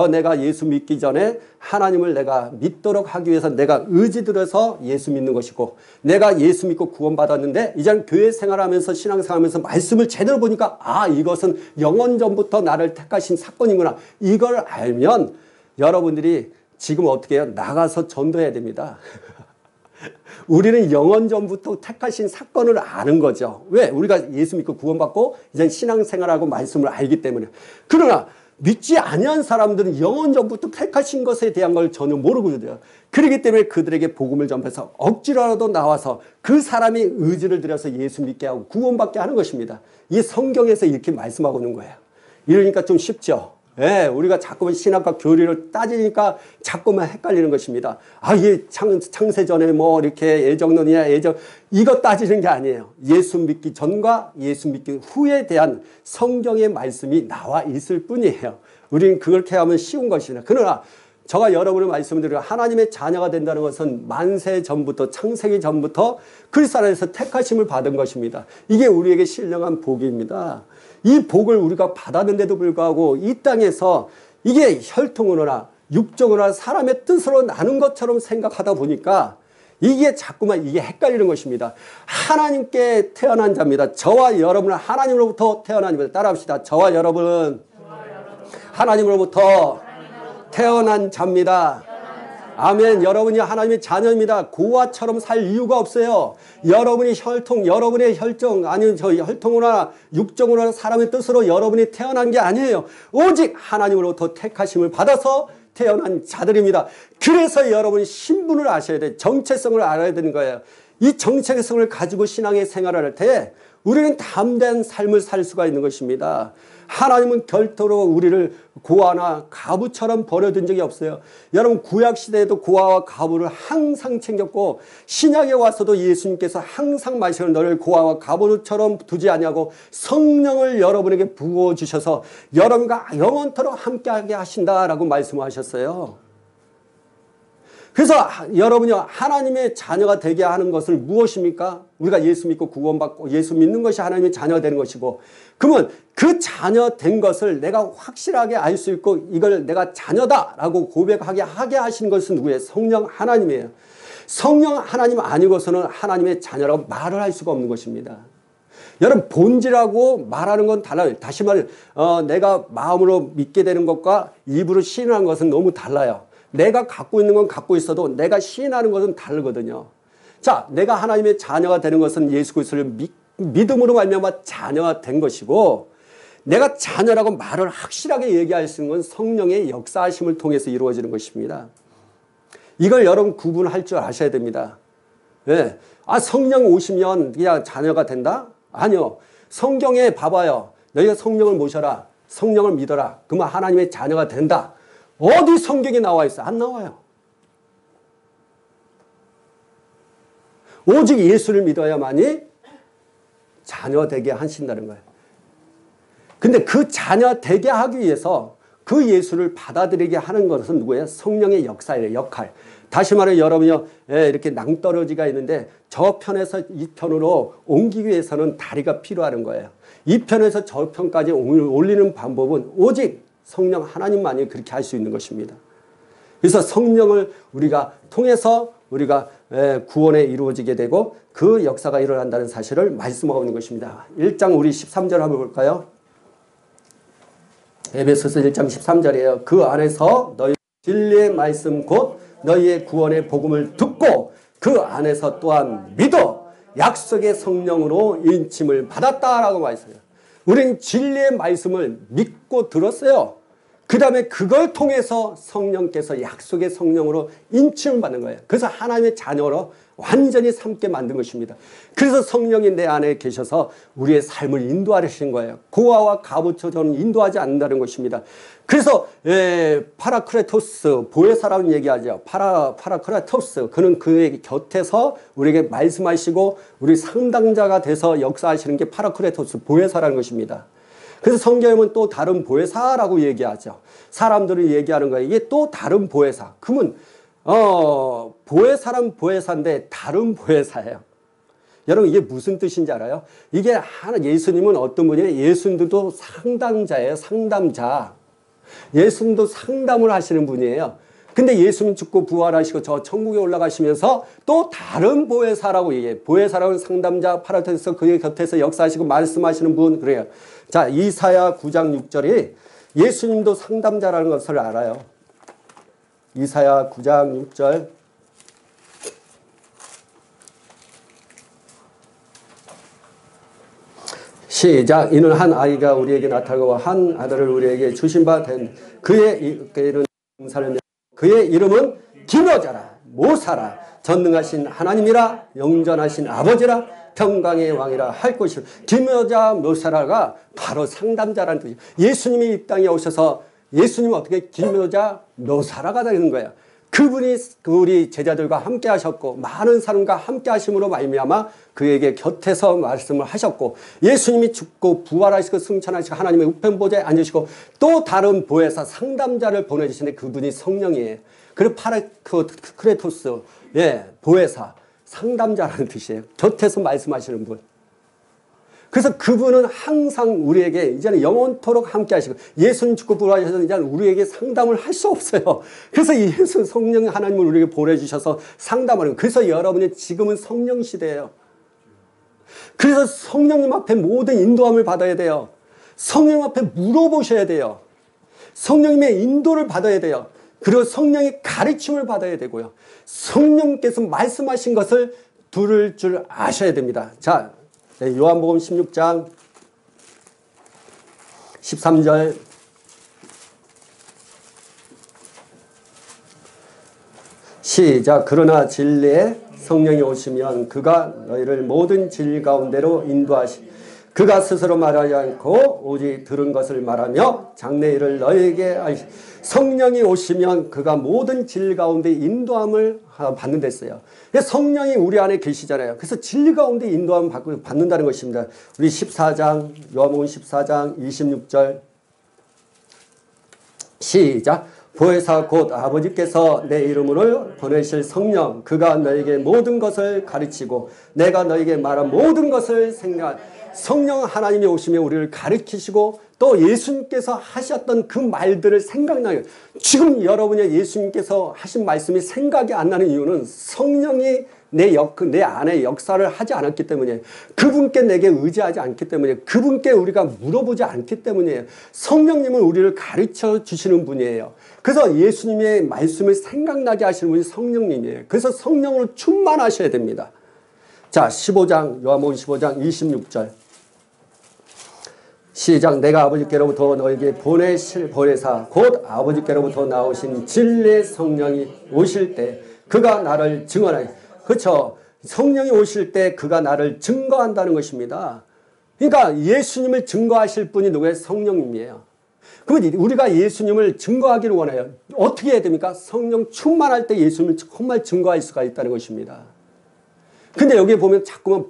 내가 예수 믿기 전에 하나님을 내가 믿도록 하기 위해서 내가 의지 들어서 예수 믿는 것이고 내가 예수 믿고 구원받았는데 이제는 교회 생활하면서 신앙생활하면서 말씀을 제대로 보니까 이것은 영원 전부터 나를 택하신 사건이구나. 이걸 알면 여러분들이 지금 어떻게 해요? 나가서 전도해야 됩니다. 우리는 영원 전부터 택하신 사건을 아는 거죠. 왜? 우리가 예수 믿고 구원받고 이제 신앙생활하고 말씀을 알기 때문에. 그러나 믿지 아니한 사람들은 영원 전부터 택하신 것에 대한 걸 전혀 모르고 있어요. 그렇기 때문에 그들에게 복음을 전해서 억지로라도 나와서 그 사람이 의지를 들여서 예수 믿게 하고 구원받게 하는 것입니다. 이게 성경에서 이렇게 말씀하고 있는 거예요. 이러니까 좀 쉽죠. 우리가 자꾸만 신학과 교리를 따지니까 자꾸만 헷갈리는 것입니다. 이게 창세전에 이렇게 애정론이냐 이거 따지는 게 아니에요. 예수 믿기 전과 예수 믿기 후에 대한 성경의 말씀이 나와 있을 뿐이에요. 우리는 그렇게 하면 쉬운 것이나 그러나 제가 여러분의 말씀을 드리고 하나님의 자녀가 된다는 것은 만세 전부터 창세기 전부터 그리스도 안에서 택하심을 받은 것입니다. 이게 우리에게 신령한 복입니다. 이 복을 우리가 받았는데도 불구하고 이 땅에서 이게 혈통으로나 육적으로나 사람의 뜻으로 나눈 것처럼 생각하다 보니까 이게 자꾸만 이게 헷갈리는 것입니다. 하나님께 태어난 자입니다. 저와 여러분은 하나님으로부터 태어난 자입니다. 따라합시다. 저와 여러분은 하나님으로부터 태어난 자입니다. 아멘. 여러분이 하나님의 자녀입니다. 고아처럼 살 이유가 없어요. 여러분이 혈통, 여러분의 혈정, 아니면 저 혈통으로나 육정으로나 사람의 뜻으로 여러분이 태어난 게 아니에요. 오직 하나님으로부터 택하심을 받아서 태어난 자들입니다. 그래서 여러분이 신분을 아셔야 돼. 정체성을 알아야 되는 거예요. 이 정체성을 가지고 신앙의 생활을 할 때 우리는 담대한 삶을 살 수가 있는 것입니다. 하나님은 별도로 우리를 고아나 가부처럼 버려둔 적이 없어요. 여러분 구약시대에도 고아와 가부를 항상 챙겼고 신약에 와서도 예수님께서 항상 말씀을 너를 고아와 가부처럼 두지 아니하고 성령을 여러분에게 부어주셔서 여러분과 영원토록 함께하게 하신다라고 말씀하셨어요. 그래서 여러분이 하나님의 자녀가 되게 하는 것을 무엇입니까? 우리가 예수 믿고 구원받고 예수 믿는 것이 하나님의 자녀가 되는 것이고, 그러면 그 자녀 된 것을 내가 확실하게 알 수 있고 이걸 내가 자녀다라고 고백하게 하신 것은 누구예요? 성령 하나님이에요. 성령 하나님 아니고서는 하나님의 자녀라고 말을 할 수가 없는 것입니다. 여러분 본질하고 말하는 건 달라요. 다시 말해 내가 마음으로 믿게 되는 것과 입으로 시인하는 것은 너무 달라요. 내가 갖고 있는 건 갖고 있어도 내가 시인하는 것은 다르거든요. 자, 내가 하나님의 자녀가 되는 것은 예수 그리스도를 믿음으로 말미암아 자녀가 된 것이고, 내가 자녀라고 말을 확실하게 얘기할 수 있는 건 성령의 역사하심을 통해서 이루어지는 것입니다. 이걸 여러분 구분할 줄 아셔야 됩니다. 왜? 성령 오시면 그냥 자녀가 된다? 아니요. 성경에 봐봐요. 너희가 성령을 모셔라. 성령을 믿어라. 그러면 하나님의 자녀가 된다. 어디 성경에 나와 있어? 안 나와요. 오직 예수를 믿어야만이 자녀 되게 하신다는 거예요. 근데 그 자녀 되게 하기 위해서 그 예수를 받아들이게 하는 것은 누구예요? 성령의 역사예요. 역할. 다시 말해 여러분이요, 이렇게 낭떠러지가 있는데 저 편에서 이 편으로 옮기기 위해서는 다리가 필요한 거예요. 이 편에서 저 편까지 올리는 방법은 오직 성령 하나님만이 그렇게 할 수 있는 것입니다. 그래서 성령을 우리가 통해서 우리가 구원에 이루어지게 되고 그 역사가 일어난다는 사실을 말씀하고 있는 것입니다. 1장 우리 13절 한번 볼까요? 에베소서 1장 13절이에요. 그 안에서 너희 진리의 말씀 곧 너희의 구원의 복음을 듣고 그 안에서 또한 믿어 약속의 성령으로 인침을 받았다라고 말했어요. 우린 진리의 말씀을 믿고 들었어요. 그 다음에 그걸 통해서 성령께서 약속의 성령으로 인침을 받는 거예요. 그래서 하나님의 자녀로 완전히 삼게 만든 것입니다. 그래서 성령이 내 안에 계셔서 우리의 삶을 인도하시는 거예요. 고아와 가부처럼 인도하지 않는다는 것입니다. 그래서 파라크레토스, 보혜사라는 얘기하죠. 파라크레토스, 그는 그의 곁에서 우리에게 말씀하시고 우리 상담자가 돼서 역사하시는 게 파라크레토스, 보혜사라는 것입니다. 그래서 성경에는 또 다른 보혜사라고 얘기하죠. 사람들이 얘기하는 거예요. 이게 또 다른 보혜사. 그러면 보혜사란 보혜사인데 다른 보혜사예요. 여러분 이게 무슨 뜻인지 알아요? 이게 예수님은 어떤 분이에요? 예수님도 상담자예요. 상담자. 예수님도 상담을 하시는 분이에요. 근데 예수님 죽고 부활하시고 저 천국에 올라가시면서 또 다른 보혜사라고 얘기해요. 보혜사라고는 상담자, 파라테스 그의 곁에서 역사하시고 말씀하시는 분 그래요. 자, 이사야 9장 6절이 예수님도 상담자라는 것을 알아요. 이사야 9장 6절 시작. 이는 한 아이가 우리에게 나타나고 한 아들을 우리에게 주신 바 된 그의 이름은 기묘자라 모사라 전능하신 하나님이라 영전하신 아버지라 평강의 왕이라 할 것이라. 기묘자 묘사라가 바로 상담자라는 뜻이에요. 예수님이 이 땅에 오셔서 예수님은 어떻게 기묘자 묘사라가 되는 거예요. 그분이 우리 제자들과 함께 하셨고 많은 사람과 함께 하심으로 말미암아 그에게 곁에서 말씀을 하셨고 예수님이 죽고 부활하시고 승천하시고 하나님의 우편 보좌에 앉으시고 또 다른 보혜사 상담자를 보내주시는데 그분이 성령이에요. 그리고 파라크레토스, 보혜사, 상담자라는 뜻이에요. 곁에서 말씀하시는 분. 그래서 그분은 항상 우리에게 이제는 영원토록 함께 하시고 예수님 죽고 부활하셔서 이제는 우리에게 상담을 할 수 없어요. 그래서 예수 성령 하나님을 우리에게 보내주셔서 상담하는 거예요. 그래서 여러분이 지금은 성령 시대예요. 그래서 성령님 앞에 모든 인도함을 받아야 돼요. 성령 앞에 물어보셔야 돼요. 성령님의 인도를 받아야 돼요. 그리고 성령의 가르침을 받아야 되고요. 성령께서 말씀하신 것을 들을 줄 아셔야 됩니다. 자, 요한복음 16장 13절 시작. 그러나 진리의 성령이 오시면 그가 너희를 모든 진리 가운데로 인도하시 그가 스스로 말하지 않고 오직 들은 것을 말하며 장래일을 너희에게 알시 성령이 오시면 그가 모든 진리 가운데 인도함을 받는 데있어요. 성령이 우리 안에 계시잖아요. 그래서 진리 가운데 인도함을 받는다는 것입니다. 우리 14장 요한복음 14장 26절 시작. 보혜사 곧 아버지께서 내 이름으로 보내실 성령 그가 너에게 모든 것을 가르치고 내가 너에게 말한 모든 것을 생각 성령 하나님이 오시면 우리를 가르치시고 또 예수님께서 하셨던 그 말들을 생각나요. 지금 여러분이 예수님께서 하신 말씀이 생각이 안 나는 이유는 성령이 내 안에 역사를 하지 않았기 때문이에요. 그분께 내게 의지하지 않기 때문이에요. 그분께 우리가 물어보지 않기 때문이에요. 성령님은 우리를 가르쳐 주시는 분이에요. 그래서 예수님의 말씀을 생각나게 하시는 분이 성령님이에요. 그래서 성령으로 충만하셔야 됩니다. 자, 15장 요한복음 15장 26절 시작. 내가 아버지께로부터 너에게 보내실 보혜사 곧 아버지께로부터 나오신 진리의 성령이 오실 때 그가 나를 증언하리. 그렇죠. 성령이 오실 때 그가 나를 증거한다는 것입니다. 그러니까 예수님을 증거하실 분이 누구예요? 성령님이에요. 그러면 우리가 예수님을 증거하기를 원해요. 어떻게 해야 됩니까? 성령 충만할 때 예수님을 정말 증거할 수가 있다는 것입니다. 근데 여기 보면 자꾸만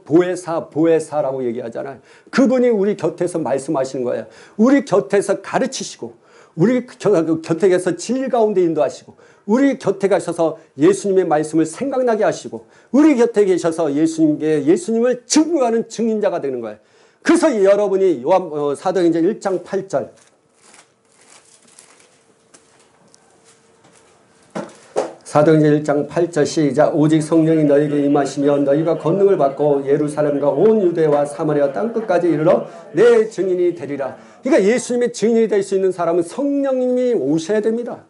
보혜사라고 얘기하잖아요. 그분이 우리 곁에서 말씀하시는 거예요. 우리 곁에서 가르치시고 우리 곁에 계셔서 진리 가운데 인도하시고 우리 곁에 가셔서 예수님의 말씀을 생각나게 하시고 우리 곁에 계셔서 예수님을 증거하는 증인자가 되는 거예요. 그래서 여러분이 사도행전 1장 8절 사도행전 1장 8절 시작. 오직 성령이 너희에게 임하시면 너희가 권능을 받고 예루살렘과 온 유대와 사마리아 땅끝까지 이르러 내 증인이 되리라. 그러니까 예수님의 증인이 될 수 있는 사람은 성령님이 오셔야 됩니다.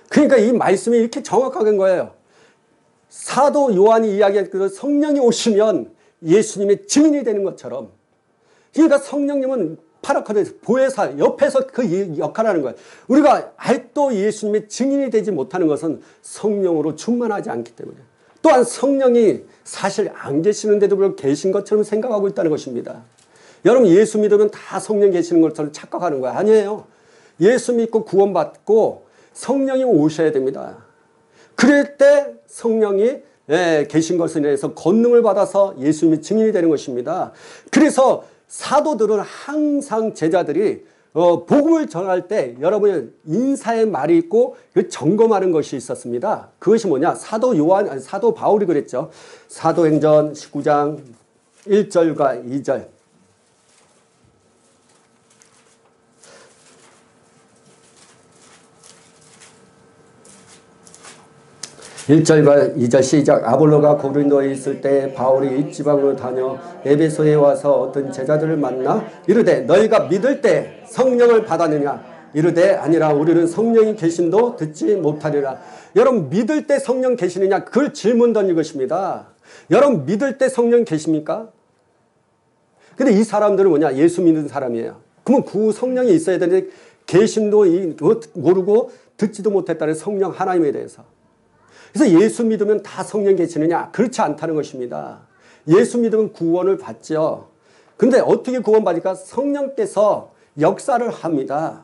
그러니까 이 말씀이 이렇게 정확한 거예요. 사도 요한이 이야기했던 성령이 오시면 예수님의 증인이 되는 것처럼 그러니까 성령님은 파라카데스 보혜사 옆에서 그 역할을 하는 거예요. 우리가 아직도 예수님의 증인이 되지 못하는 것은 성령으로 충만하지 않기 때문에 또한 성령이 사실 안 계시는데도 불구하고 계신 것처럼 생각하고 있다는 것입니다. 여러분 예수 믿으면 다 성령 계시는 것처럼 착각하는 거예요. 아니에요. 예수 믿고 구원받고 성령이 오셔야 됩니다. 그럴 때 성령이 계신 것에 대해서 권능을 받아서 예수님의 증인이 되는 것입니다. 그래서 사도들은 항상 제자들이 복음을 전할 때 여러분의 인사의 말이 있고 점검하는 것이 있었습니다. 그것이 뭐냐? 사도 바울이 그랬죠. 사도행전 19장 1절과 2절. 1절과 2절 시작. 아볼로가 고린도에 있을 때 바울이 입지방으로 다녀 에베소에 와서 어떤 제자들을 만나 이르되 너희가 믿을 때 성령을 받았느냐? 이르되 아니라 우리는 성령이 계심도 듣지 못하리라. 여러분 믿을 때 성령 계시느냐? 그걸 질문 던진 것입니다. 여러분 믿을 때 성령 계십니까? 근데 이 사람들은 뭐냐? 예수 믿는 사람이에요. 그러면 그 성령이 있어야 되는데 계심도 모르고 듣지도 못했다는 성령 하나님에 대해서. 그래서 예수 믿으면 다 성령 계시느냐? 그렇지 않다는 것입니다. 예수 믿으면 구원을 받죠. 근데 어떻게 구원받을까? 성령께서 역사를 합니다.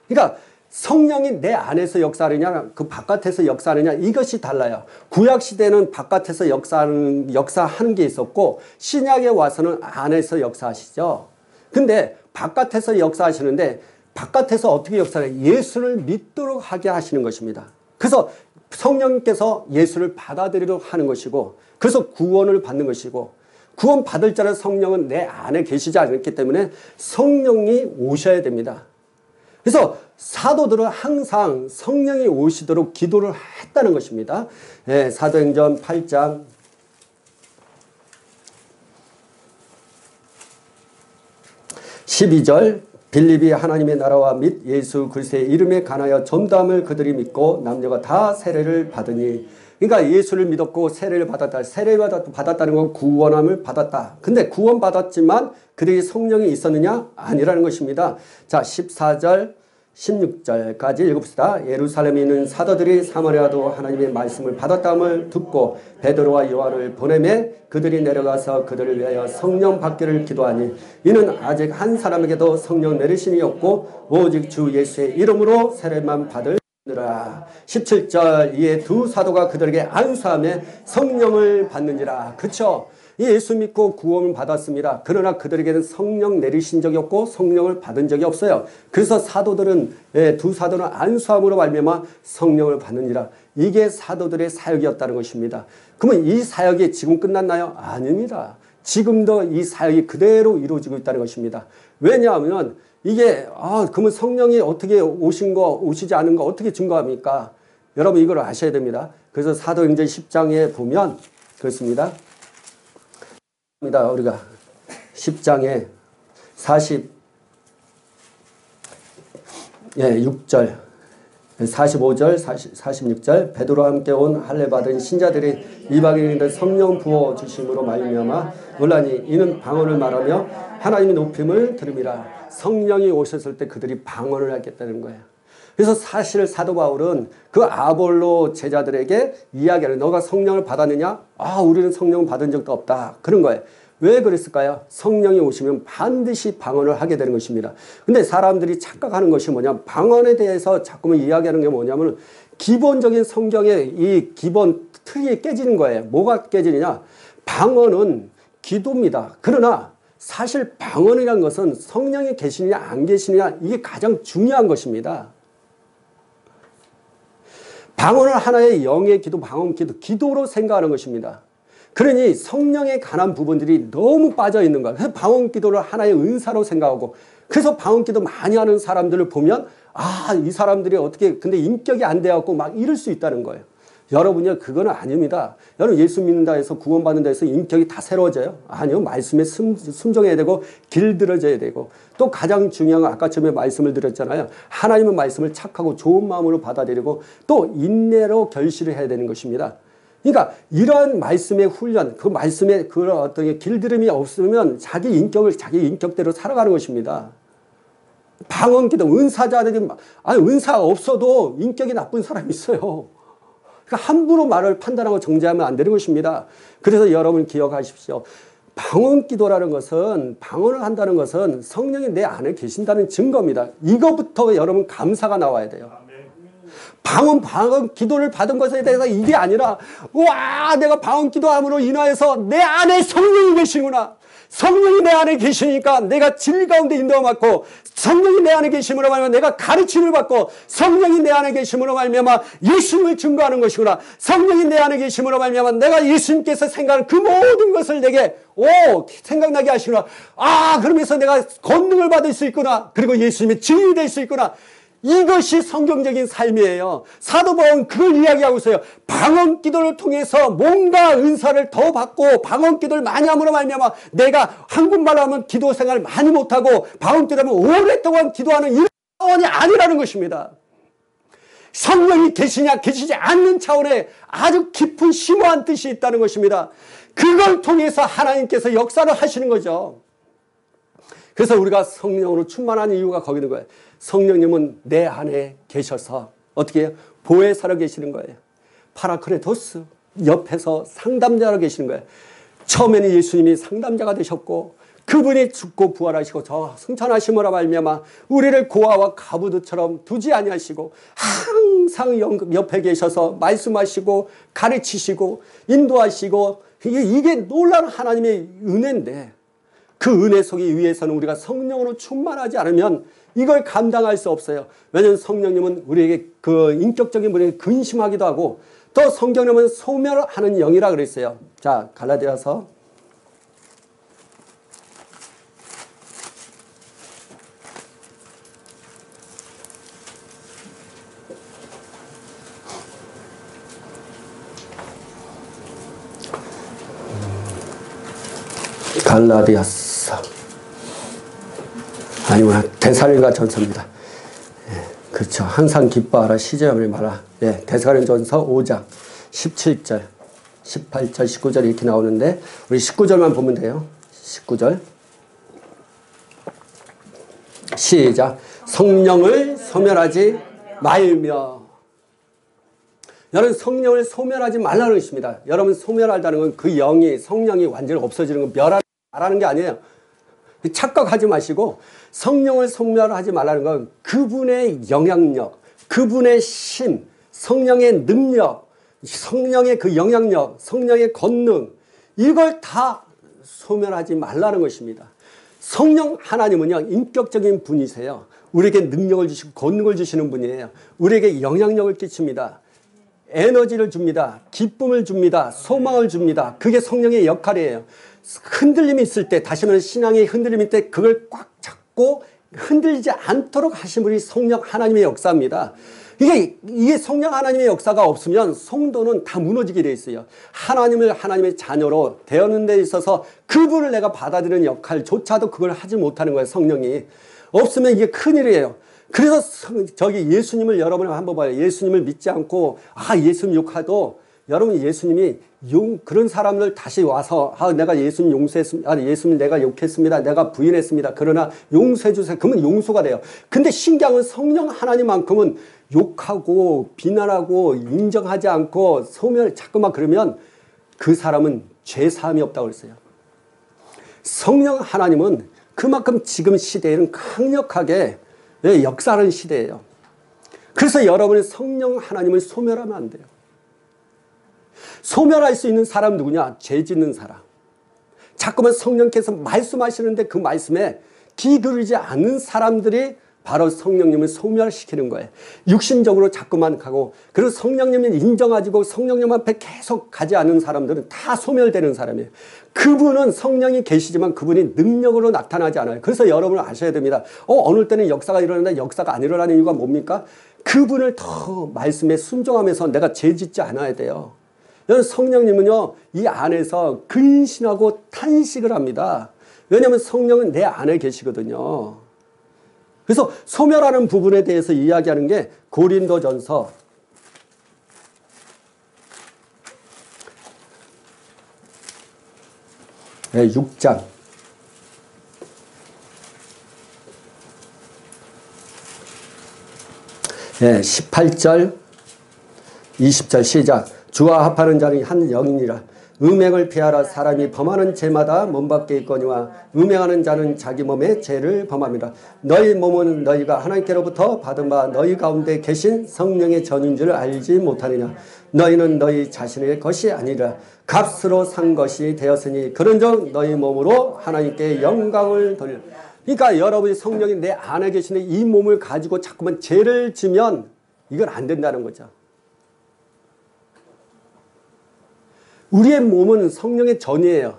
그러니까 성령이 내 안에서 역사하느냐 그 바깥에서 역사하느냐 이것이 달라요. 구약시대는 바깥에서 역사하는 게 있었고 신약에 와서는 안에서 역사하시죠. 근데 바깥에서 역사하시는데 바깥에서 어떻게 역사해요? 예수를 믿도록 하게 하시는 것입니다. 그래서 성령께서 예수를 받아들이도록 하는 것이고 그래서 구원을 받는 것이고 구원 받을 자는 성령은 내 안에 계시지 않기 때문에 성령이 오셔야 됩니다. 그래서 사도들은 항상 성령이 오시도록 기도를 했다는 것입니다. 네, 사도행전 8장 12절 빌립이 하나님의 나라와 및 예수 그리스도의 이름에 관하여 전도함을 그들이 믿고 남녀가 다 세례를 받으니, 그러니까 예수를 믿었고 세례를 받았다. 세례를 받았다는 건 구원함을 받았다. 근데 구원 받았지만 그들이 성령이 있었느냐? 아니라는 것입니다. 자, 14절 16절까지 읽읍시다. 예루살렘에 있는 사도들이 사마리아도 하나님의 말씀을 받았다함을 듣고 베드로와 요한을 보내매 그들이 내려가서 그들을 위하여 성령 받기를 기도하니 이는 아직 한 사람에게도 성령 내리심이 없고 오직 주 예수의 이름으로 세례만 받으리라. 17절 이에 두 사도가 그들에게 안수하며 성령을 받는지라. 그렇죠. 예수 믿고 구원을 받았습니다. 그러나 그들에게는 성령 내리신 적이 없고 성령을 받은 적이 없어요. 그래서 사도들은, 두 사도는 안수함으로 말미암아 성령을 받느니라. 이게 사도들의 사역이었다는 것입니다. 그러면 이 사역이 지금 끝났나요? 아닙니다. 지금도 이 사역이 그대로 이루어지고 있다는 것입니다. 왜냐하면 이게 그러면 성령이 어떻게 오신 거 오시지 않은 거 어떻게 증거합니까? 여러분 이걸 아셔야 됩니다. 그래서 사도행전 10장에 보면 그렇습니다. 우리가 10장에 6절 45절 46절 베드로와 함께 온 할례 받은 신자들이 이방인들 성령 부어 주심으로 말미암아 논란이 이는 방언을 말하며 하나님의 높임을 들음이라. 성령이 오셨을 때 그들이 방언을 하겠다는 거예요. 그래서 사실 사도 바울은 그 아볼로 제자들에게 이야기를, 너가 성령을 받았느냐? 우리는 성령을 받은 적도 없다. 그런 거예요. 왜 그랬을까요? 성령이 오시면 반드시 방언을 하게 되는 것입니다. 근데 사람들이 착각하는 것이 뭐냐? 방언에 대해서 자꾸만 이야기하는 게 뭐냐면 기본적인 성경의 이 기본 틀이 깨지는 거예요. 뭐가 깨지느냐? 방언은 기도입니다. 그러나 사실 방언이라는 것은 성령이 계시느냐 안 계시느냐 이게 가장 중요한 것입니다. 방언은 하나의 영의 기도, 방언 기도, 기도로 생각하는 것입니다. 그러니 성령에 관한 부분들이 너무 빠져 있는 거예요. 그래서 방언 기도를 하나의 은사로 생각하고, 그래서 방언 기도 많이 하는 사람들을 보면 이 사람들이 어떻게 근데 인격이 안 돼갖고 막 이럴 수 있다는 거예요. 여러분요, 그건 아닙니다. 여러분 예수 믿는다 해서 구원받는다 해서 인격이 다 새로워져요? 아니요. 말씀에 순종해야 되고 길들여져야 되고, 또 가장 중요한 건 아까 처음에 말씀을 드렸잖아요. 하나님의 말씀을 착하고 좋은 마음으로 받아들이고 또 인내로 결실을 해야 되는 것입니다. 그러니까 이러한 말씀의 훈련, 그 말씀의 그런 어떤 길들임이 없으면 자기 인격대로 살아가는 것입니다. 방언기도 은사자들이 은사가 없어도 인격이 나쁜 사람이 있어요. 그러니까 함부로 말을 판단하고 정죄하면 안 되는 것입니다. 그래서 여러분 기억하십시오. 방언기도라는 것은, 방언을 한다는 것은 성령이 내 안에 계신다는 증거입니다. 이거부터 여러분 감사가 나와야 돼요. 방언 기도를 받은 것에 대해서 이게 아니라 내가 방언 기도함으로 인하여서 내 안에 성령이 계시구나. 성령이 내 안에 계시니까 내가 진리 가운데 인도받고, 성령이 내 안에 계심으로 말미암아 내가 가르침을 받고, 성령이 내 안에 계심으로 말미암아 예수님을 증거하는 것이구나. 성령이 내 안에 계심으로 말미암아 내가 예수님께서 생각하는 그 모든 것을 내게 생각나게 하시구나. 그러면서 내가 권능을 받을 수 있구나. 그리고 예수님의 증인이 될 수 있구나. 이것이 성경적인 삶이에요. 사도 바울은 그걸 이야기하고 있어요. 방언 기도를 통해서 뭔가 은사를 더 받고, 방언 기도를 많이 함으로 말미암아 내가 한국말로 하면 기도 생활을 많이 못하고 방언 기도하면 오랫동안 기도하는 이런 차원이 아니라는 것입니다. 성령이 계시냐 계시지 않는 차원에 아주 깊은 심오한 뜻이 있다는 것입니다. 그걸 통해서 하나님께서 역사를 하시는 거죠. 그래서 우리가 성령으로 충만한 이유가 거기 있는 거예요. 성령님은 내 안에 계셔서 어떻게 해요? 보혜사로 계시는 거예요. 파라크레토스 옆에서 상담자로 계시는 거예요. 처음에는 예수님이 상담자가 되셨고, 그분이 죽고 부활하시고 저 승천하심으로 말미암아 우리를 고아와 가부도처럼 두지 아니하시고 항상 옆에 계셔서 말씀하시고 가르치시고 인도하시고, 이게 놀라운 하나님의 은혜인데, 그 은혜 속에 위해서는 우리가 성령으로 충만하지 않으면 이걸 감당할 수 없어요. 왜냐하면 성령님은 우리에게 그 인격적인 분에게 근심하기도 하고, 또 성령님은 소멸하는 영이라 그랬어요. 자, 갈라디아서 갈라디아서 아니구나. 데살로니가 전서입니다. 예, 그렇죠. 항상 기뻐하라 시제함을 말라. 예, 데살로니가 전서 5장 17절 18절 19절 이렇게 나오는데 우리 19절만 보면 돼요. 19절 시작. 성령을 소멸하지 말며. 여러분 성령을 소멸하지 말라는 것입니다. 여러분 소멸하다는 건 그 영이 성령이 완전히 없어지는 거 말하는 게 아니에요. 착각하지 마시고 성령을 소멸하지 말라는 건 그분의 영향력, 그분의 심, 성령의 능력, 성령의 그 영향력, 성령의 권능 이걸 다 소멸하지 말라는 것입니다. 성령 하나님은요 인격적인 분이세요. 우리에게 능력을 주시고 권능을 주시는 분이에요. 우리에게 영향력을 끼칩니다. 에너지를 줍니다. 기쁨을 줍니다. 소망을 줍니다. 그게 성령의 역할이에요. 흔들림이 있을 때, 다시 말해 신앙의 흔들림일 때 그걸 꽉 잡고 흔들리지 않도록 하신 분이 성령 하나님의 역사입니다. 이게 성령 하나님의 역사가 없으면 성도는 다 무너지게 돼 있어요. 하나님을 하나님의 자녀로 되었는 데 있어서 그분을 내가 받아들이는 역할조차도 그걸 하지 못하는 거예요. 성령이 없으면 이게 큰일이에요. 그래서 저기 예수님을 여러분 한번 봐요. 예수님을 믿지 않고 예수님 욕하도 여러분 예수님이 그런 사람들 다시 와서 내가 예수님 용서했습니다. 예수님 내가 욕했습니다. 내가 부인했습니다. 그러나 용서해 주세요. 그러면 용서가 돼요. 근데 신기한 건 성령 하나님만큼은 욕하고 비난하고 인정하지 않고 소멸 자꾸만 그러면 그 사람은 죄 사함이 없다고 그랬어요. 성령 하나님은 그만큼 지금 시대에는 강력하게 역사하는 시대예요. 그래서 여러분은 성령 하나님을 소멸하면 안 돼요. 소멸할 수 있는 사람 누구냐? 죄 짓는 사람. 자꾸만 성령께서 말씀하시는데 그 말씀에 귀 기울이지 않는 사람들이 바로 성령님을 소멸시키는 거예요. 육신적으로 자꾸만 가고 그리고 성령님을 인정하지고 성령님 앞에 계속 가지 않는 사람들은 다 소멸되는 사람이에요. 그분은 성령이 계시지만 그분이 능력으로 나타나지 않아요. 그래서 여러분은 아셔야 됩니다. 어느 때는 역사가 일어나는데 역사가 안 일어나는 이유가 뭡니까? 그분을 더 말씀에 순종하면서 내가 죄짓지 않아야 돼요. 여러분 성령님은요 이 안에서 근신하고 탄식을 합니다. 왜냐하면 성령은 내 안에 계시거든요. 그래서 소멸하는 부분에 대해서 이야기하는 게 고린도전서 6장 18절 20절 시작. 주와 합하는 자는 한 영이니라. 음행을 피하라. 사람이 범하는 죄마다 몸 밖에 있거니와 음행하는 자는 자기 몸에 죄를 범합니다. 너희 몸은 너희가 하나님께로부터 받은 바 너희 가운데 계신 성령의 전인 줄 알지 못하느냐. 너희는 너희 자신의 것이 아니라 값으로 산 것이 되었으니 그런즉 너희 몸으로 하나님께 영광을 돌리라. 그러니까 여러분이 성령이 내 안에 계시는 이 몸을 가지고 자꾸만 죄를 지면 이건 안 된다는 거죠. 우리의 몸은 성령의 전이에요.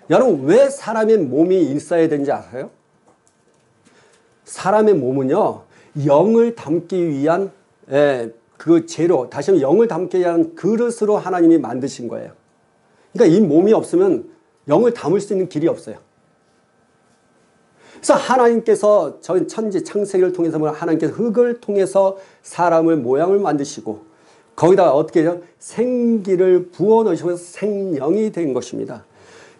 여러분 왜 사람의 몸이 있어야 되는지 아세요? 사람의 몸은요 영을 담기 위한 그 재료, 다시 한번 영을 담기 위한 그릇으로 하나님이 만드신 거예요. 그러니까 이 몸이 없으면 영을 담을 수 있는 길이 없어요. 그래서 하나님께서 천지 창세기를 통해서 하나님께서 흙을 통해서 사람을 모양을 만드시고 거기다가 어떻게 해요? 생기를 부어 넣으시면서 생명이 된 것입니다.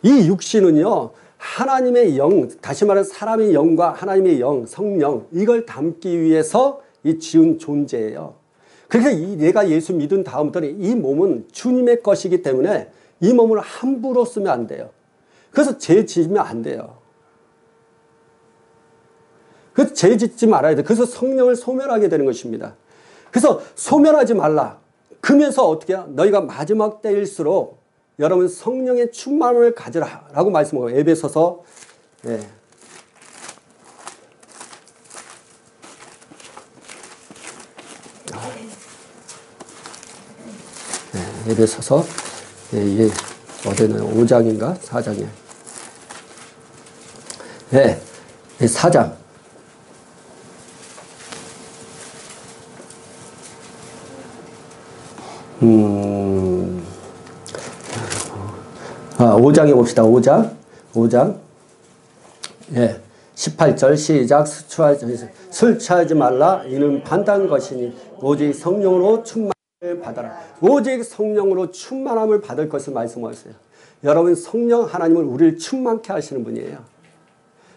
이 육신은요 하나님의 영, 다시 말해 사람의 영과 하나님의 영, 성령 이걸 담기 위해서 이 지은 존재예요. 그래서 내가 예수 믿은 다음부터는 이 몸은 주님의 것이기 때문에 이 몸을 함부로 쓰면 안 돼요. 그래서 죄 지으면 안 돼요. 그래서 죄 짓지 말아야 돼요. 그래서 성령을 소멸하게 되는 것입니다. 그래서 소멸하지 말라. 그러면서 어떻게 해요? 너희가 마지막 때일수록 여러분 성령의 충만함을 가지라 라고 말씀하고 에베소서 에베소서 이게 어디나요? 5장인가? 4장이에요. 4장. 아, 5장에 봅시다. 5장 5장 18절 시작. 술 취하지 말라. 이는 반다한 것이니 오직 성령으로 충만함을 받아라. 오직 성령으로 충만함을 받을 것을 말씀하셨어요. 여러분, 성령 하나님은 우리를 충만케 하시는 분이에요.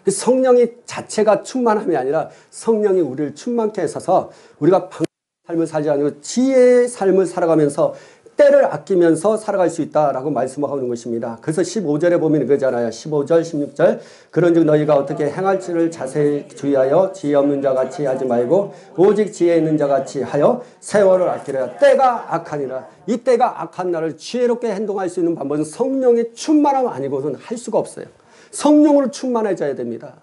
성령이 자체가 충만함이 아니라 성령이 우리를 충만케 하셔서 우리가 방탕한 삶을 살지 않고 지혜의 삶을 살아가면서 때를 아끼면서 살아갈 수 있다라고 말씀하는 것입니다. 그래서 15절에 보면 그러잖아요. 15절, 16절. 그런즉 너희가 어떻게 행할지를 자세히 주의하여 지혜 없는 자같이 하지 말고 오직 지혜 있는 자같이 하여 세월을 아끼라. 때가 악하니라. 이 때가 악한 날을 지혜롭게 행동할 수 있는 방법은 성령의 충만함 아니고는 할 수가 없어요. 성령으로 충만해져야 됩니다.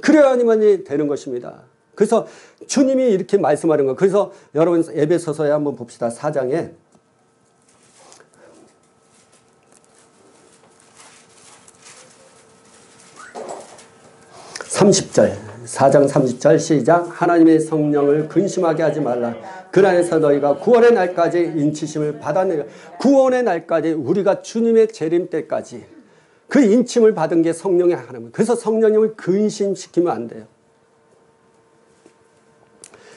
그래야만이 되는 것입니다. 그래서 주님이 이렇게 말씀하는 거. 그래서 여러분 에베소서에 한번 봅시다. 4장에 30절, 4장 30절 시작. 하나님의 성령을 근심하게 하지 말라. 그 안에서 너희가 구원의 날까지 인치심을 받아내라. 구원의 날까지, 우리가 주님의 재림 때까지 그 인침을 받은 게 성령의 하나님. 그래서 성령님을 근심시키면 안 돼요.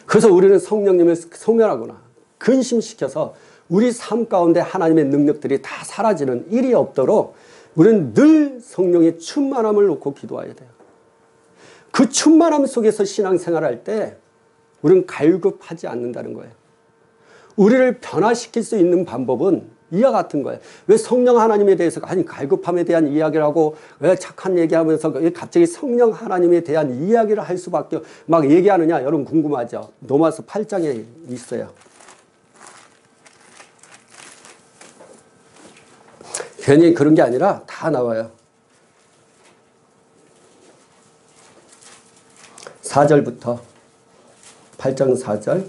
그래서 우리는 성령님을 소멸하거나 근심시켜서 우리 삶 가운데 하나님의 능력들이 다 사라지는 일이 없도록 우리는 늘 성령의 충만함을 놓고 기도해야 돼요. 그 충만함 속에서 신앙생활할 때 우리는 갈급하지 않는다는 거예요. 우리를 변화시킬 수 있는 방법은 이와 같은 거예요. 왜 성령 하나님에 대해서 아니 갈급함에 대한 이야기를 하고 왜 착한 얘기하면서 갑자기 성령 하나님에 대한 이야기를 할 수밖에 막 얘기하느냐, 여러분 궁금하죠. 로마서 8장에 있어요. 괜히 그런 게 아니라 다 나와요. 4절부터 8장 4절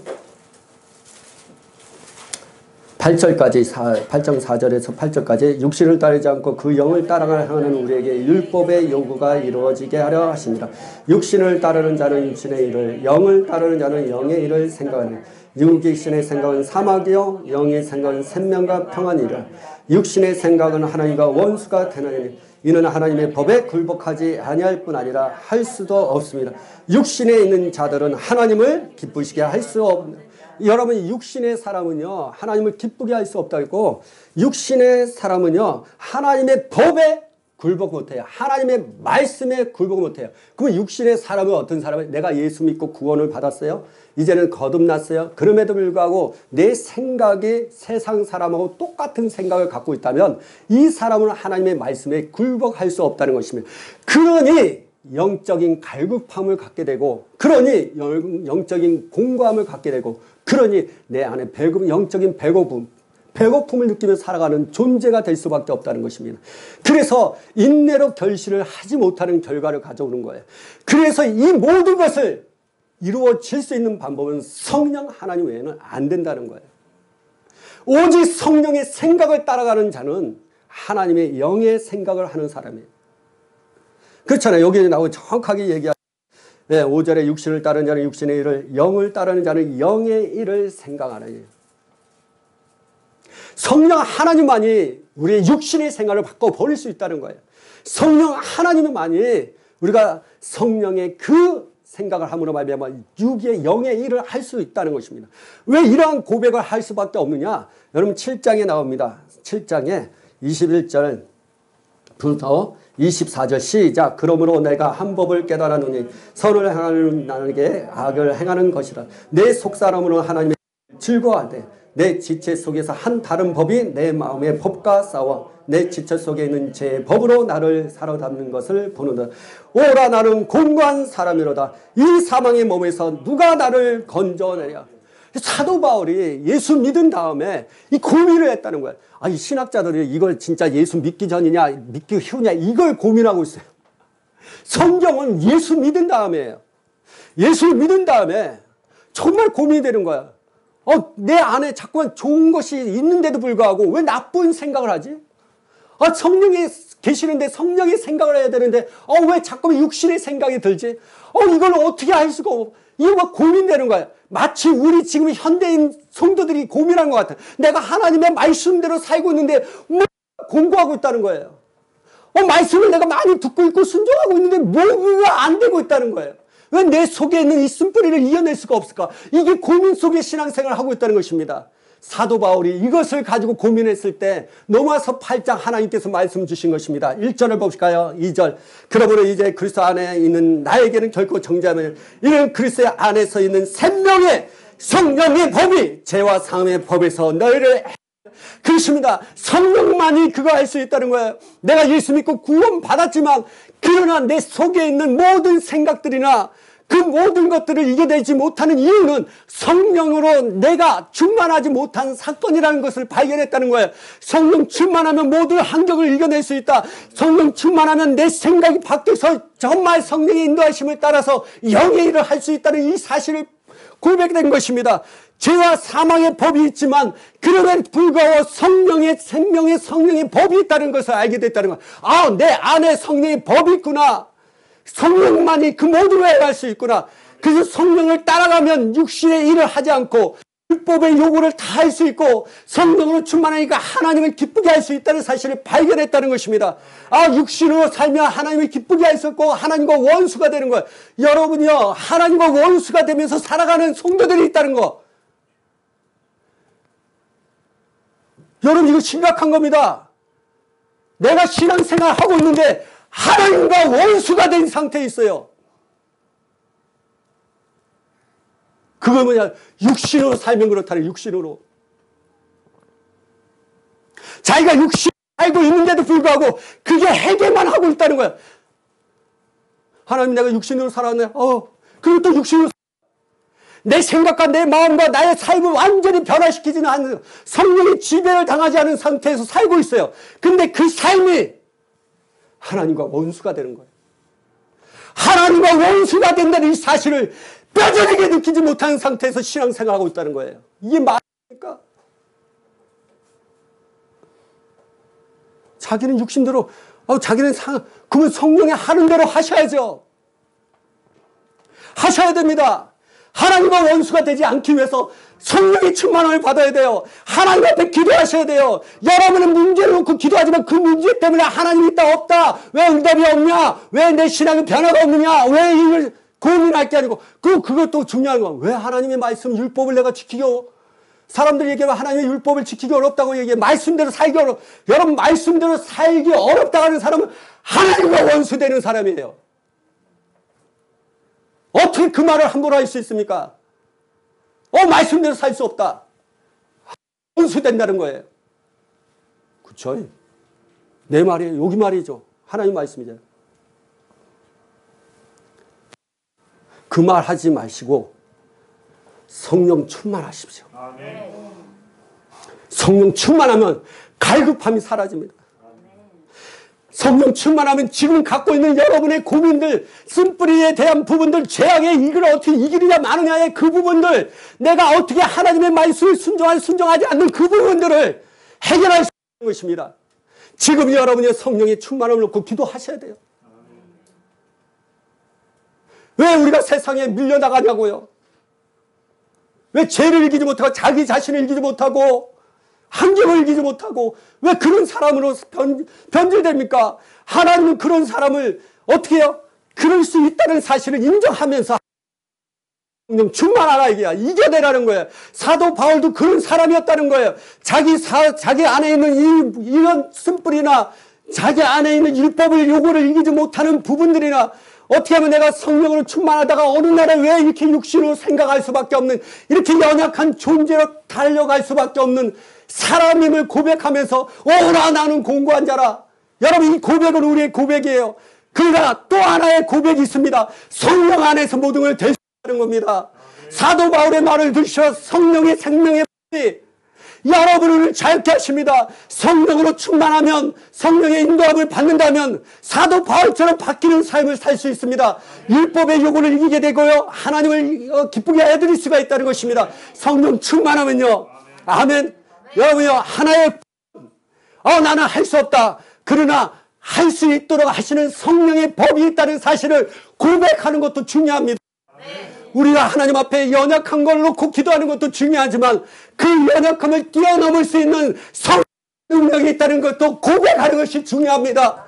8절까지 8장 4절에서 8절까지 육신을 따르지 않고 그 영을 따라가는 우리에게 율법의 요구가 이루어지게 하려 하시니라. 육신을 따르는 자는 육신의 일을, 영을 따르는 자는 영의 일을 생각하니 육신의 생각은 사막이요 영의 생각은 생명과 평안이라. 육신의 생각은 하나님과 원수가 되나니 이는 하나님의 법에 굴복하지 아니할 뿐 아니라 할 수도 없습니다. 육신에 있는 자들은 하나님을 기쁘시게 할 수 없는, 여러분 육신의 사람은요 하나님을 기쁘게 할 수 없다고. 육신의 사람은요 하나님의 법에 굴복 못해요. 하나님의 말씀에 굴복 못해요. 그러면 육신의 사람은 어떤 사람이에요? 내가 예수 믿고 구원을 받았어요. 이제는 거듭났어요. 그럼에도 불구하고 내 생각이 세상 사람하고 똑같은 생각을 갖고 있다면 이 사람은 하나님의 말씀에 굴복할 수 없다는 것입니다. 그러니 영적인 갈급함을 갖게 되고, 그러니 영적인 공고함을 갖게 되고, 그러니 내 안에 영적인 배고픔을 느끼며 살아가는 존재가 될 수밖에 없다는 것입니다. 그래서 인내로 결실을 하지 못하는 결과를 가져오는 거예요. 그래서 이 모든 것을 이루어질 수 있는 방법은 성령 하나님 외에는 안 된다는 거예요. 오직 성령의 생각을 따라가는 자는 하나님의 영의 생각을 하는 사람이에요. 그렇잖아요. 여기 나오고 정확하게 얘기하죠. 5절에 육신을 따르는 자는 육신의 일을, 영을 따르는 자는 영의 일을 생각하느니. 성령 하나님만이 우리의 육신의 생활을 바꿔버릴 수 있다는 거예요. 성령 하나님만이 우리가 성령의 그 생각을 함으로 말미암아 육의 영의 일을 할 수 있다는 것입니다. 왜 이러한 고백을 할 수밖에 없느냐? 여러분 7장에 나옵니다. 7장에 21절부터 24절 시작. 그러므로 내가 한 법을 깨달았노니 선을 행하는 나에게 악을 행하는 것이라. 내 속사람으로 하나님의 즐거워하되 내 지체 속에서 한 다른 법이 내 마음의 법과 싸워 내 지체 속에 있는 제 법으로 나를 사로잡는 것을 보는다. 오라 나는 공고한 사람이로다. 이 사망의 몸에서 누가 나를 건져내랴. 사도 바울이 예수 믿은 다음에 이 고민을 했다는 거예요. 이 신학자들이 이걸 진짜 예수 믿기 전이냐 믿기 후냐 이걸 고민하고 있어요. 성경은 예수 믿은 다음에예요. 예수 믿은 다음에 정말 고민이 되는 거야. 내 안에 자꾸만 좋은 것이 있는데도 불구하고 왜 나쁜 생각을 하지? 성령이 계시는데 성령의 생각을 해야 되는데 왜 자꾸만 육신의 생각이 들지? 이걸 어떻게 할 수가 없어. 이거 막 고민되는 거야. 마치 우리 지금 현대인 성도들이 고민한 것 같아. 내가 하나님의 말씀대로 살고 있는데 뭐 공부하고 있다는 거예요. 말씀을 내가 많이 듣고 있고 순종하고 있는데 뭐가 안 되고 있다는 거예요. 왜 내 속에 있는 이 쓴뿌리를 이겨낼 수가 없을까? 이게 고민 속에 신앙생활을 하고 있다는 것입니다. 사도 바울이 이것을 가지고 고민했을 때 넘어와서 8장 하나님께서 말씀 주신 것입니다. 1절을 보실까요? 2절. 그러므로 이제 그리스도 안에 있는 나에게는 결코 정죄하면 이는 그리스도 안에서 있는 생명의 성령의 법이 죄와 사함의 법에서 너희를 그렇습니다. 성령만이 그거 할 수 있다는 거예요. 내가 예수 믿고 구원 받았지만 그러나 내 속에 있는 모든 생각들이나 그 모든 것들을 이겨내지 못하는 이유는 성령으로 내가 충만하지 못한 사건이라는 것을 발견했다는 거예요. 성령 충만하면 모든 환경을 이겨낼 수 있다. 성령 충만하면 내 생각이 바뀌어서 정말 성령의 인도하심을 따라서 영의 일을 할 수 있다는 이 사실을 고백된 것입니다. 죄와 사망의 법이 있지만 그럼에도 불구하고 성령의 생명의 성령의 법이 있다는 것을 알게 됐다는 거예요. 내 안에 성령의 법이 있구나. 성령만이 그 모든 걸 해갈 수 있구나. 그래서 성령을 따라가면 육신의 일을 하지 않고 율법의 요구를 다 할 수 있고 성령으로 충만하니까 하나님을 기쁘게 할 수 있다는 사실을 발견했다는 것입니다. 육신으로 살면 하나님을 기쁘게 할 수 없고 하나님과 원수가 되는 거예요. 여러분이요, 하나님과 원수가 되면서 살아가는 성도들이 있다는 거. 여러분, 이거 심각한 겁니다. 내가 신앙생활 하고 있는데 하나님과 원수가 된 상태에 있어요. 그거 뭐냐? 육신으로 살면 그렇다는, 육신으로. 자기가 육신으로 살고 있는데도 불구하고 그게 해결만 하고 있다는 거야. 하나님, 내가 육신으로 살았네. 그리고 또 육신으로 내 생각과 내 마음과 나의 삶을 완전히 변화시키지는 않는, 성령의 지배를 당하지 않은 상태에서 살고 있어요. 근데 그 삶이 하나님과 원수가 되는 거예요. 하나님과 원수가 된다는 이 사실을 뼈저리게 느끼지 못하는 상태에서 신앙생활하고 있다는 거예요. 이게 말입니까? 자기는 육신대로, 자기는 그러면 성령의 하는 대로 하셔야죠. 하셔야 됩니다. 하나님과 원수가 되지 않기 위해서 성령의 충만함을 받아야 돼요. 하나님 앞에 기도하셔야 돼요. 여러분은 문제를 놓고 기도하지만 그 문제 때문에 하나님이 있다 없다, 왜 응답이 없냐, 왜 내 신앙의 변화가 없느냐, 왜 이걸 고민할 게 아니고, 그것도 중요한 거. 왜 하나님의 말씀 율법을 내가 지키기 사람들이 얘기하면 하나님의 율법을 지키기 어렵다고 얘기해. 말씀대로 살기 여러분, 말씀대로 살기 어렵다고 하는 사람은 하나님과 원수되는 사람이에요. 어떻게 그 말을 함부로 할 수 있습니까? 말씀대로 살 수 없다. 원수된다는 거예요. 그쵸? 내 말이에요. 여기 말이죠. 하나님 말씀이잖아요. 그 말 하지 마시고 성령 충만하십시오. 아멘. 성령 충만하면 갈급함이 사라집니다. 성령 충만하면 지금 갖고 있는 여러분의 고민들, 쓴뿌리에 대한 부분들, 죄악의 이걸 어떻게 이기느냐 마느냐의 그 부분들, 내가 어떻게 하나님의 말씀을 순종하지 않는 그 부분들을 해결할 수 있는 것입니다. 지금 여러분이 성령의 충만함을 놓고 기도하셔야 돼요. 왜 우리가 세상에 밀려나가냐고요? 왜 죄를 이기지 못하고 자기 자신을 이기지 못하고 환경을 이기지 못하고 왜 그런 사람으로 변질됩니까? 하나님은 그런 사람을 어떻게 해요? 그럴 수 있다는 사실을 인정하면서 성령 충만하라 이겨내라는 거예요. 사도 바울도 그런 사람이었다는 거예요. 자기 안에 있는 이런 쓴뿌리나 자기 안에 있는 율법을 요구를 이기지 못하는 부분들이나 어떻게 하면 내가 성령으로 충만하다가 어느 날에 왜 이렇게 육신으로 생각할 수밖에 없는, 이렇게 연약한 존재로 달려갈 수밖에 없는 사람임을 고백하면서 오라 나는 공고한 자라. 여러분, 이 고백은 우리의 고백이에요. 그러나 또 하나의 고백이 있습니다. 성령 안에서 모든 걸 될 수 있는 겁니다. 사도 바울의 말을 들으셔 성령의 생명의 법이 여러분을 자유케 하십니다. 성령으로 충만하면, 성령의 인도함을 받는다면 사도 바울처럼 바뀌는 삶을 살 수 있습니다. 율법의 요구를 이기게 되고요, 하나님을 기쁘게 해드릴 수가 있다는 것입니다. 성령 충만하면요, 아멘. 여러분요, 하나의 나는 할 수 없다. 그러나 할 수 있도록 하시는 성령의 법이 있다는 사실을 고백하는 것도 중요합니다. 우리가 하나님 앞에 연약한 걸 놓고 기도하는 것도 중요하지만 그 연약함을 뛰어넘을 수 있는 성령 능력이 있다는 것도 고백하는 것이 중요합니다.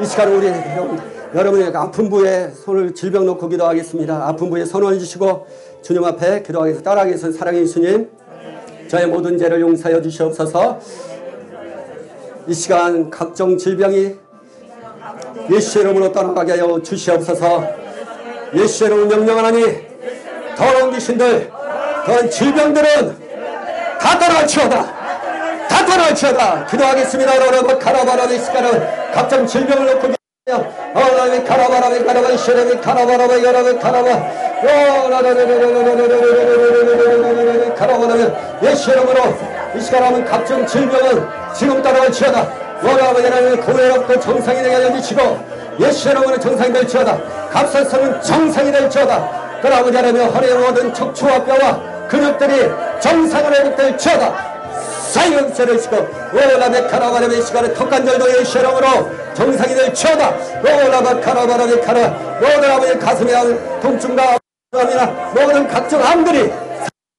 이 시간 우리 여러분의 아픈 부에 손을 질병 놓고 기도하겠습니다. 아픈 부에 손을 주시고 주님 앞에 기도하겠습니다. 따라하겠습니다. 사랑의 주님, 저의 모든 죄를 용서하여 주시옵소서. 이 시간 각종 질병이 예수 이름으로 떠나가게 하여 주시옵소서. 예수 이름으로 명령하나니 더러운 귀신들, 더러운 질병들은 다 떠나치어다. 다 떠나치어다. 기도하겠습니다. 여러분 카라바라비 스카라 각종 질병을 놓고 어라비 카라바라비 카라바 시레비 카라바라비 여라비 카라바 카라바라비 예수 이름으로 이 시간 하면 각종 질병은 지금 떠나치어다. 원하면 하나님의 고해롭고 정상이 되게 하여 주시고 예수 이름으로 정상이 될지어다. 값서서는 정상이 될지어다. 그러나 아버지 하나님 허리의 모든 척추와 뼈와 근육들이 정상으로 회복될지어다. 사형죄를 시고 오라베 카라바라베 시간에 턱관절도 예수 이름으로 정상이 될지어다. 오라베 카라바라베 카라 모든 아버지 가슴에 통증과 모든 각종 암들이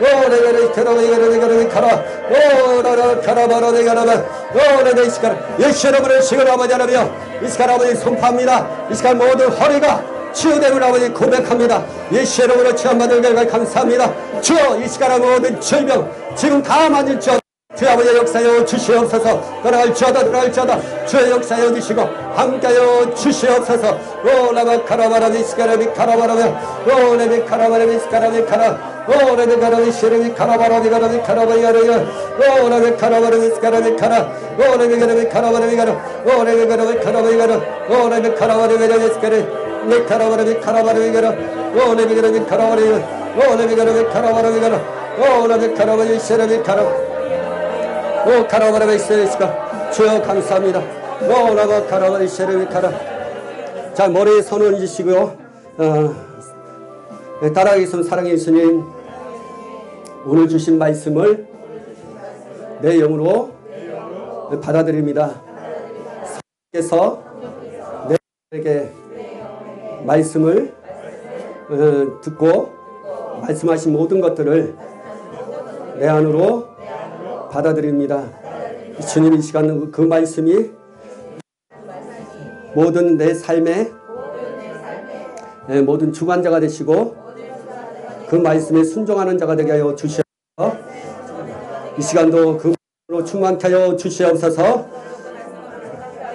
오래가라 가라 오라라 가라바라 내가라바 오래가 이 시간 예수 여러분의 시간 아버지 하나며 이 시간 아버지 선포합니다. 이 시간 모든 허리가 치유됨을 아버지 고백합니다. 예수 여러분의 치유받은 결과 감사합니다. 주여 이 시간에 모든 질병 지금 다 맞을지어다 주여 아버지 역사여 주시옵소서. 돌아갈지어다 주여 역사여 주시고 함께하여 주시옵소서. 오라바 카라바라비 스카라비 카라바라비 오레비 카라바라비 스카라비 카라 오레비 카라비 시레비 카라바라비 카라비 카라바리 가르여 오레비 카라바라비 스카라비 카라 오레비 카라비 카라바라비 가르 오레비 카라비 카라바리 가르 오레비 카라바라비 가르 스카리 네 카라바라비 카라바라비 가르 오레비 카라비 카라바리 오레비 카라비 카라바라비 가르 오레비 카라바리 시레비 카라 오 카라바라바 이스라엘스가 주여 감사합니다. 오 라바 카라바리 쉐르비 카라. 자 머리에 손을 얹으시고요. 따라하기 선 사랑의 예수님 오늘 주신 말씀을 내 영으로 받아들입니다. 성령께서 내게 말씀을 듣고 말씀하신 모든 것들을 내 안으로 받아들입니다. 주님 이 시간 그 말씀이 모든 내 삶의 모든 주관자가 되시고 그 말씀에 순종하는 자가 되게 하여 주시옵소서. 이 시간도 그 말씀으로 충만케 하여 주시옵소서.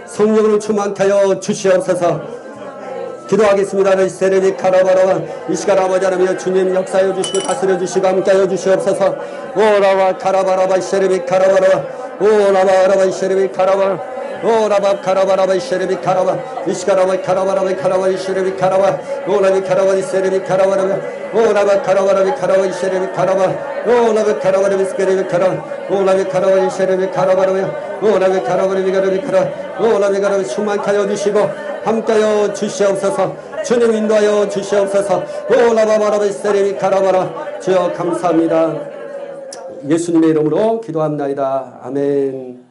성령으로 충만케 하여 주시옵소서. 기도하겠습니다. 세레비 카라바라와 이 시간 아버지 하나님 주님 역사해 주시고 다스려 주시고 함께하여 주시옵소서. 오라와 카라바라바 세레비 카라바라 오라바라바 세레비 카라바라 오라바 카라바라바 세레비 카라바 이 시간 아버지 카라바라바 카라바 세레비 카라바 오라비 카라바 세레비 카라바라 오라바 카라바라비 카라바 세레비 카라바 오라비 카라바라비 세레비 카라 오라비 카라바 세레비 카라바라 오라비 카라바라비 카라비 카라 오라비 카라바 충만케 하여 주시고 함께하여 주시옵소서. 주님 인도하여 주시옵소서. 오라바바라바 세레비 카라바라 주여 감사합니다. 예수님의 이름으로 기도합나이다. 아멘.